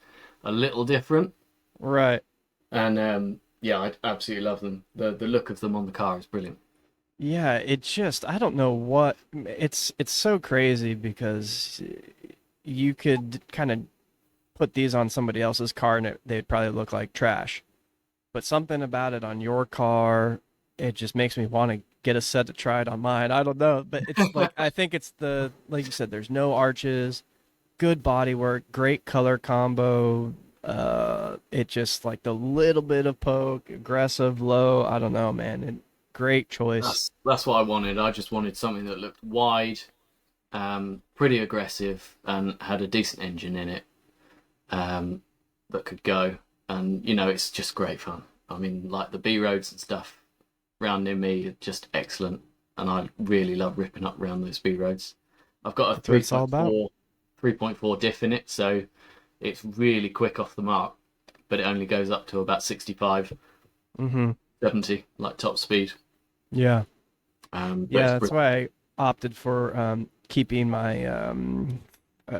a little different, right. and yeah, I absolutely love them. The look of them on the car is brilliant. Yeah, it just I don't know what it's so crazy because you could kind of put these on somebody else's car and they'd probably look like trash. But something about it on your car, it just makes me want to get a set to try it on mine. I don't know, but it's like I think it's the like you said, there's no arches, good bodywork, great color combo. It just like the little bit of poke, aggressive, low. I don't know, man. Great choice. That's what I wanted. I just wanted something that looked wide, pretty aggressive, and had a decent engine in it, um, that could go. And it's just great fun. I mean, like the B roads and stuff round near me are just excellent, and I really love ripping up around those B roads. I've got a That's what it's all about. 3.4 diff in it, so it's really quick off the mark, but it only goes up to about 65, Mm-hmm. 70, like top speed. Yeah. But Yeah, it's that's brilliant. why I opted for keeping my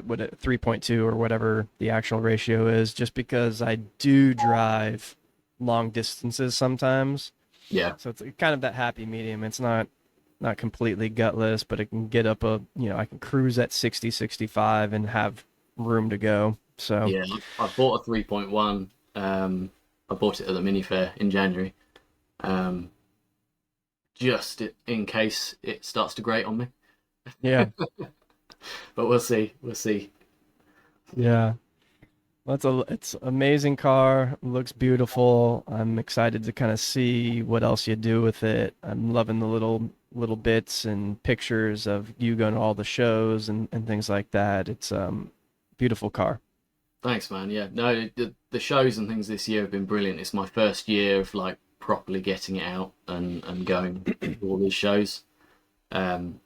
what 3.2 or whatever the actual ratio is, just because I do drive long distances sometimes. Yeah. So it's kind of that happy medium. It's not completely gutless, but it can get up I can cruise at 60, 65 and have room to go. So, Yeah, I bought a 3.1. I bought it at the mini fair in January, um, just in case it starts to grate on me. yeah. But we'll see. We'll see. Yeah. It's amazing car. Looks beautiful. I'm excited to kind of see what else you do with it. I'm loving the little bits and pictures of you going to all the shows and things like that. It's beautiful car. Thanks, man. Yeah, no, the shows and things this year have been brilliant. It's my first year of like properly getting it out and going to all these shows. Um,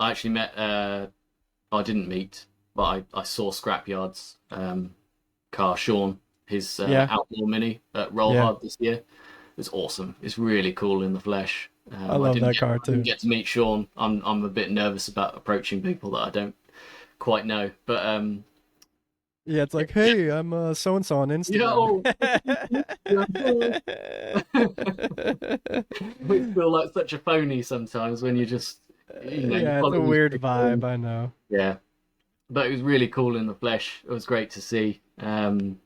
I actually met. I didn't meet, but I saw Scrapyard's car, Sean, his Yeah. outlaw mini at Roll Yeah. Hard this year. It's awesome. It's really cool in the flesh. I love that car I didn't too. get to meet Sean. I'm a bit nervous about approaching people that I don't quite know. But Yeah, it's like, "Hey, I'm so and so on yeah, Instagram." oh, we feel like such a phony sometimes when you just you Yeah, it's follow a these weird people vibe, and I know. yeah. But it was really cool in the flesh. It was great to see. And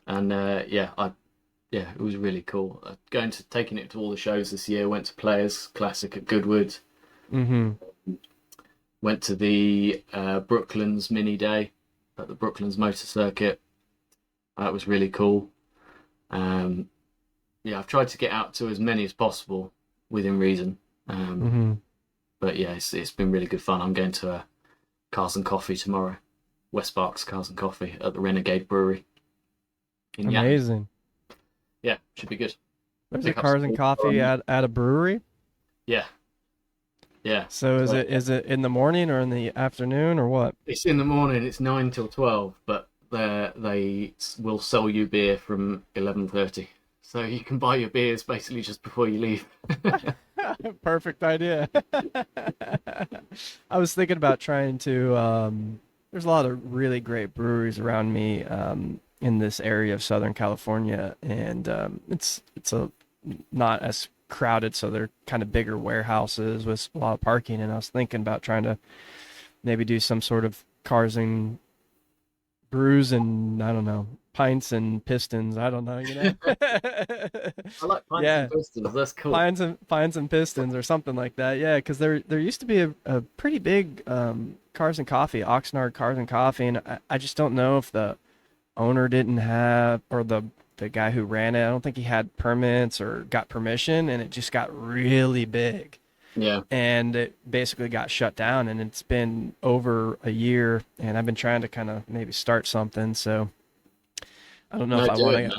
yeah, it was really cool. Taking it to all the shows this year. Went to Players Classic at Goodwood. Mm-hmm. Went to the Brooklands Mini Day at the Brooklands Motor Circuit. That was really cool. Um, yeah, I've tried to get out to as many as possible within reason. Um, Mm-hmm. but yeah, it's been really good fun. I'm going to Cars and Coffee tomorrow. West Berks Cars and Coffee at the Renegade Brewery in Yatton. Amazing. Yeah, should be good. There's a Pick up some cars and people coffee on that. at a brewery. Yeah, yeah. So So is it in the morning or in the afternoon or what? it's in the morning. It's 9 till 12, but they will sell you beer from 11:30. So you can buy your beers basically just before you leave. Perfect idea. I was thinking about trying to there's a lot of really great breweries around me in this area of Southern California, and it's a not as crowded, so they're kind of bigger warehouses with a lot of parking, and I was thinking about trying to maybe do some sort of cars and brews and I don't know, pints and pistons. I don't know, you know. I like pints and Yeah, pistons. That's cool. Pines and Pistons or something like that. Yeah, because there used to be a pretty big Cars and Coffee, Oxnard Cars and Coffee, and I just don't know if the owner didn't have or the guy who ran it. I don't think he had permits or got permission, and it just got really big, Yeah. and it basically got shut down. And it's been over a year, and I've been trying to kind of maybe start something. So I don't know if No, I do want it, to. man.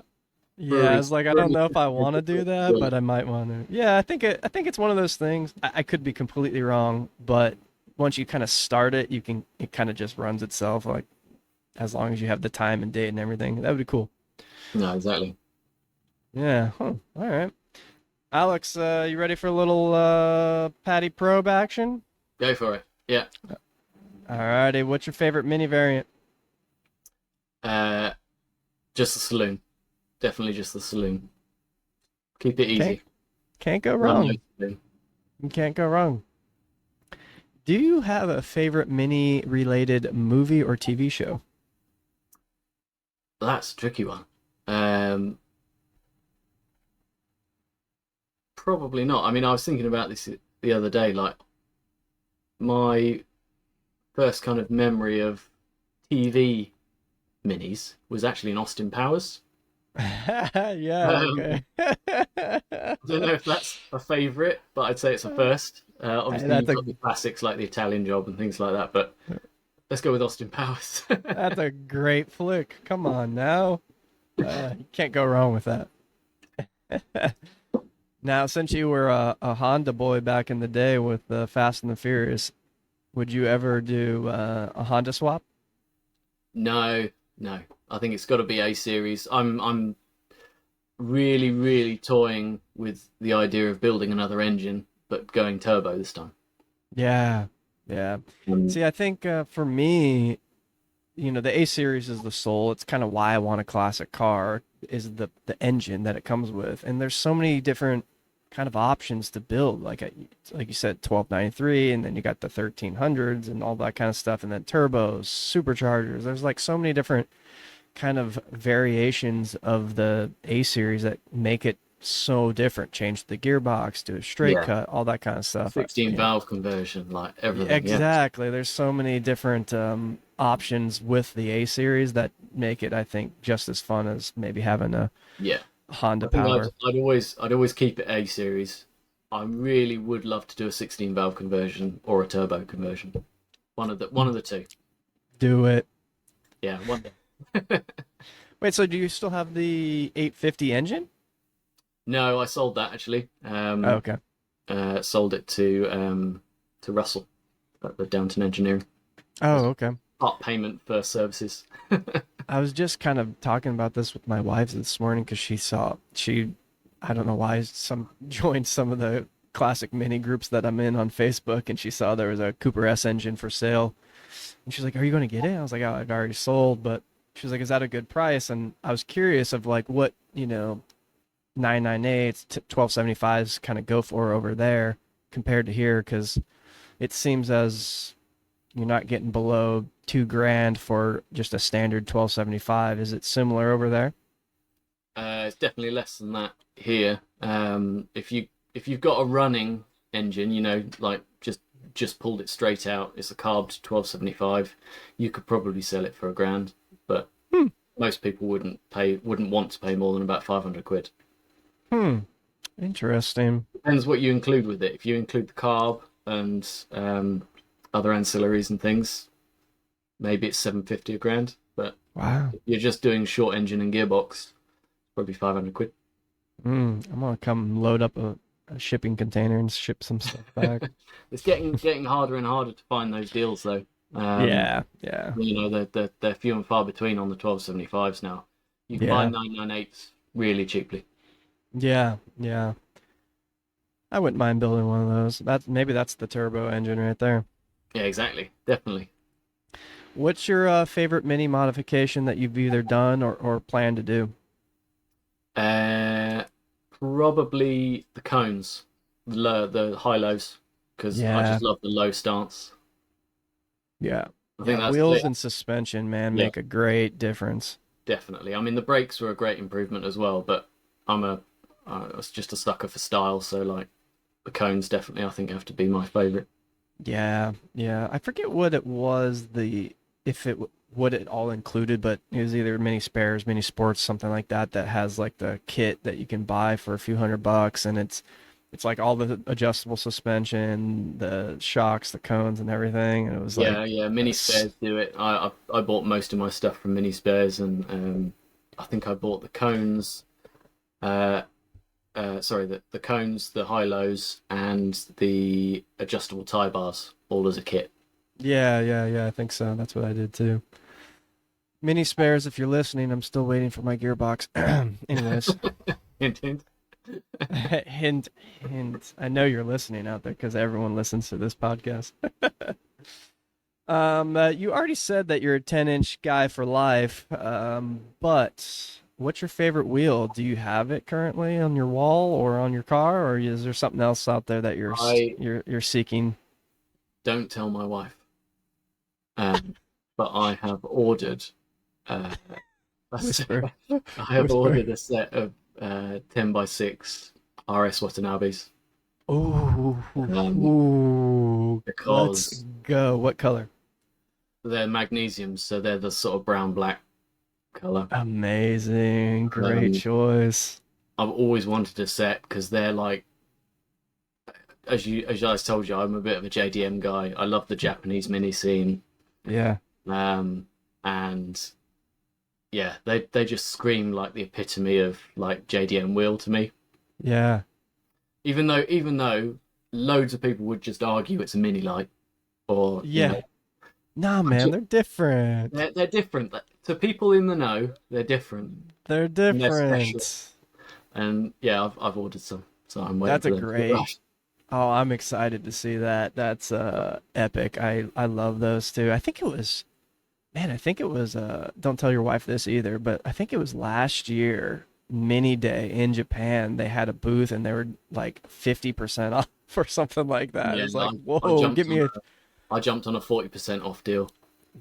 Yeah, I was like, I don't know if I want to do that, Yeah. but I might want to. Yeah, I think it's one of those things. I could be completely wrong, but once you kind of start it, it kind of just runs itself. Like as long as you have the time and date and everything, that would be cool. No, exactly. Yeah. Huh. All right. Alex, you ready for a little Patty Probe action? Go for it. Yeah. All righty. What's your favorite mini variant? Uh, just the saloon. Definitely just the saloon. Keep it Can't easy. can't go Run no wrong. saloon. You can't go wrong. Do you have a favorite mini related movie or TV show? That's a tricky one. Um, Probably not. I mean, I was thinking about this the other day. Like my first kind of memory of TV minis was actually in Austin Powers. Yeah, Um, okay. I don't know if that's a favourite, but I'd say it's a first. Hey, Obviously, you've got the classics like the Italian Job and things like that, but let's go with Austin Powers. that's a great flick. Come on now. You can't go wrong with that. Now, since you were a Honda boy back in the day with Fast and the Furious, would you ever do a Honda swap? No, no. I think it's got to be A series. I'm really, really toying with the idea of building another engine, but going turbo this time. Yeah, yeah. Um, See, I think for me, the A series is the soul. It's kind of why I want a classic car is the engine that it comes with, and there's so many different kind of options to build. Like you said, 1293, and then you got the 1300s and all that kind of stuff, and then turbos, superchargers. There's like so many different kind of variations of the A series that make it so different. Change the gearbox to a straight yeah, cut, all that kind of stuff. 16 valve conversion, like everything. Yeah, Exactly. There's so many different options with the A series that make it, I think, just as fun as maybe having a yeah. I Honda think Power. I'd always keep it A series. I really would love to do a 16 valve conversion or a turbo conversion. One of the two. Do it. Yeah, one day. Wait, so do you still have the 850 engine? No, I sold that actually. Oh, okay. Sold it to Russell at the Downton Engineering Oh, as okay. part payment for services. I was just kind of talking about this with my wife this morning because I don't know why, joined some of the classic mini groups that I'm in on Facebook, and she saw there was a Cooper S engine for sale, and she's like, "Are you going to get it?" I was like, "Oh, I've already sold," but she was like, "Is that a good price?" And I was curious of like what 998s, 1275s kind of go for over there compared to here, because it seems as you're not getting below 2 grand for just a standard 1275. Is it similar over there? It's definitely less than that here. If you've got a running engine, like just pulled it straight out, it's a carbed 1275. You could probably sell it for a grand, but Hmm. most people wouldn't want to pay more than about 500 quid. Hmm. Interesting. Depends what you include with it. If you include the carb and other ancillaries and things, maybe it's 750 a grand. But Wow. if you're just doing short engine and gearbox, probably 500 quid. I'm gonna come load up a shipping container and ship some stuff back. It's getting harder and harder to find those deals though. Um, Yeah, yeah, they're few and far between on the 1275s now. You can buy yeah, 998s really cheaply. yeah, yeah. I wouldn't mind building one of those. That's the turbo engine right there. Yeah, exactly. Definitely. What's your favorite mini modification that you've either done or plan to do? Uh, Probably the cones, the high lows, because I Yeah, just love the low stance. yeah, I yeah. think Wheels and suspension, man, yeah, make a great difference. definitely. I mean, the brakes were a great improvement as well, but I'm a I was just a sucker for style, so like the cones definitely I think have to be my favorite. Yeah, yeah. I forget what it was, if what it all included, but it was either mini spares, mini sports, something like that, that has like the kit that you can buy for a few $100, and it's like all the adjustable suspension, the shocks, the cones, and everything. And it was like, Yeah, yeah, mini spares do it. I bought most of my stuff from mini spares, and I think I bought the cones. Uh, sorry, the cones, the high lows, and the adjustable tie bars, all as a kit. Yeah, yeah, yeah. I think so. That's what I did too. Mini spares, if you're listening, I'm still waiting for my gearbox. Anyways, Hint, hint. hint, hint. I know you're listening out there because everyone listens to this podcast. You already said that you're a 10-inch guy for life. But what's your favorite wheel? Do you have it currently on your wall or on your car, or is there something else out there that I you're seeking? don't tell my wife, um, but I have ordered. Uh, a set, Whisper, I have whisper. ordered a set of 10 by 6 RS Watanabes, Ooh, um, ooh, let's because go. What color? they're magnesium, so they're the sort of brown black color. Amazing, great Um, choice. I've always wanted a set because they're like, as I told you, I'm a bit of a JDM guy. I love the Japanese mini scene, Yeah, um, and yeah, they just scream like the epitome of like JDM wheel to me. yeah, Even though loads of people would just argue it's a mini light, or yeah. Nah, I man, ju- they're different. they're different to people in the know. They're different They're and they're special. different. And yeah, I've ordered some, so I'm waiting That's for a them to great. arrive. Oh, I'm excited to see that. That's epic. I love those too. I think it was man, I think it was don't tell your wife this either, but I think it was last year, mini day in Japan. They had a booth and they were like 50% off or something like that. Yeah, It's like, I whoa, jumped give me on a I jumped on a 40% off deal.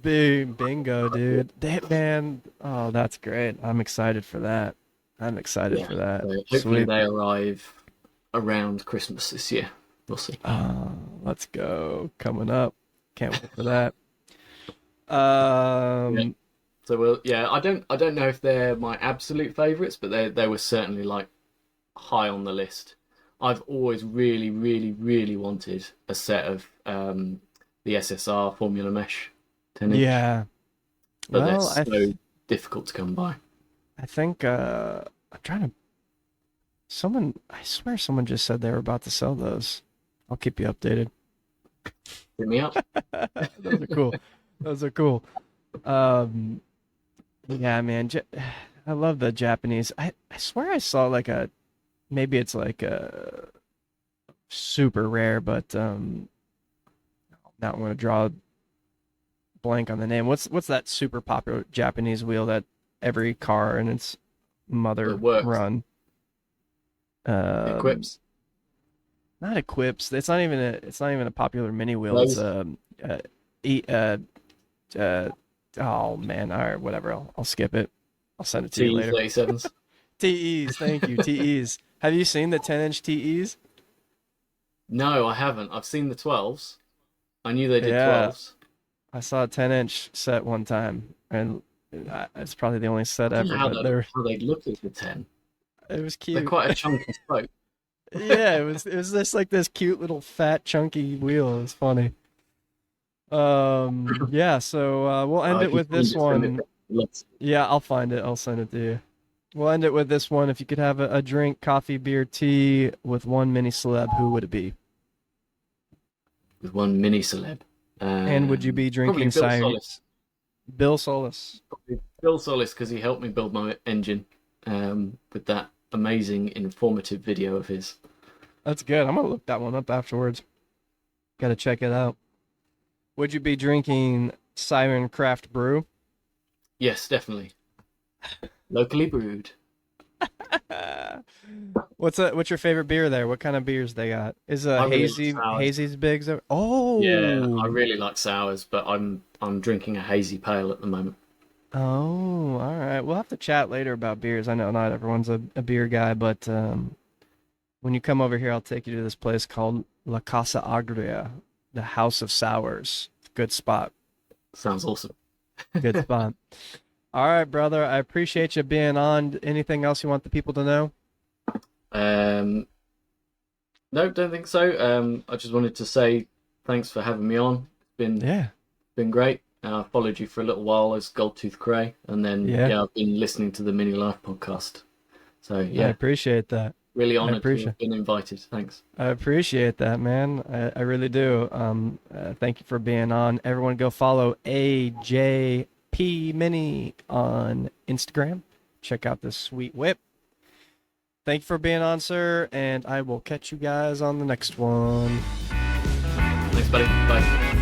big bingo, dude. That man, oh, that's great. I'm excited for that. I'm excited Yeah, for that. so hopefully Sweet. they arrive around Christmas this year. We'll see. Let's go. Coming up. Can't wait for that. Yeah. Um, So yeah, I don't know if they're my absolute favorites, but they were certainly like high on the list. I've always really, really, really wanted a set of the SSR Formula Mesh 10-inch, yeah. but they're Well, so difficult to come by. I think I'm trying to someone I swear someone just said they were about to sell those. I'll keep you updated. Hit me up. Those are cool. Those are cool. Um yeah, man. I love the Japanese. I swear I saw like a maybe it's like a super rare, but now I'm gonna draw a blank on the name. What's that super popular Japanese wheel that every car and its It mother works. run? It Um, equips. Not Equips. It's not even a popular mini wheel. It's Those uh, e, uh oh man, all right, whatever. I'll skip it. I'll send it to you later. TE37s. TEs, thank you. TEs. Have you seen the 10-inch TEs? No, I haven't. I've seen the 12s. I knew they did Yeah, 12s. I saw a 10-inch set one time, and it's probably the only set I don't know ever, how but they how they look at the 10. it was They're cute. quite a chunky spoke. Yeah, it was just like this cute little fat chunky wheel. It was funny. Yeah, so we'll end it If you with find this it, send it. one. Let's Yeah, I'll find it. I'll send it to you. We'll end it with this one. If you could have a drink, coffee, beer, tea with one mini celeb, who would it be? with one mini celeb. And would you be Probably drinking Bill cider? Solis. Bill Solis. Probably Bill Solis because he helped me build my engine with that amazing, informative video of his. That's good. I'm gonna look that one up afterwards. Gotta check it out. Would you be drinking Siren Craft Brew? Yes, definitely. Locally brewed. What's your favorite beer there? What kind of beers they got? Is I really like hazy sours. hazy's big? Yeah, I Oh. really like sours, but I'm drinking a hazy pale at the moment. Oh, all right. We'll have to chat later about beers. I know not everyone's a beer guy, but when you come over here, I'll take you to this place called La Casa Agria, the House of Sours. Good spot. Sounds awesome. Good spot. All right, brother. I appreciate you being on. Anything else you want the people to know? Um, no, don't think so. I just wanted to say thanks for having me on. It's Yeah. been great. I followed you for a little while as Goldtooth Cray, and then Yeah. yeah, I've been listening to the Mini Life podcast So I yeah, appreciate that. really I honored to appreciate. have been invited. Thanks. I appreciate that, man. I really do. Thank you for being on. Everyone, go follow AJP Mini on Instagram. Check out this sweet whip. Thank you for being on, sir, and I will catch you guys on the next one. Thanks, buddy. Bye.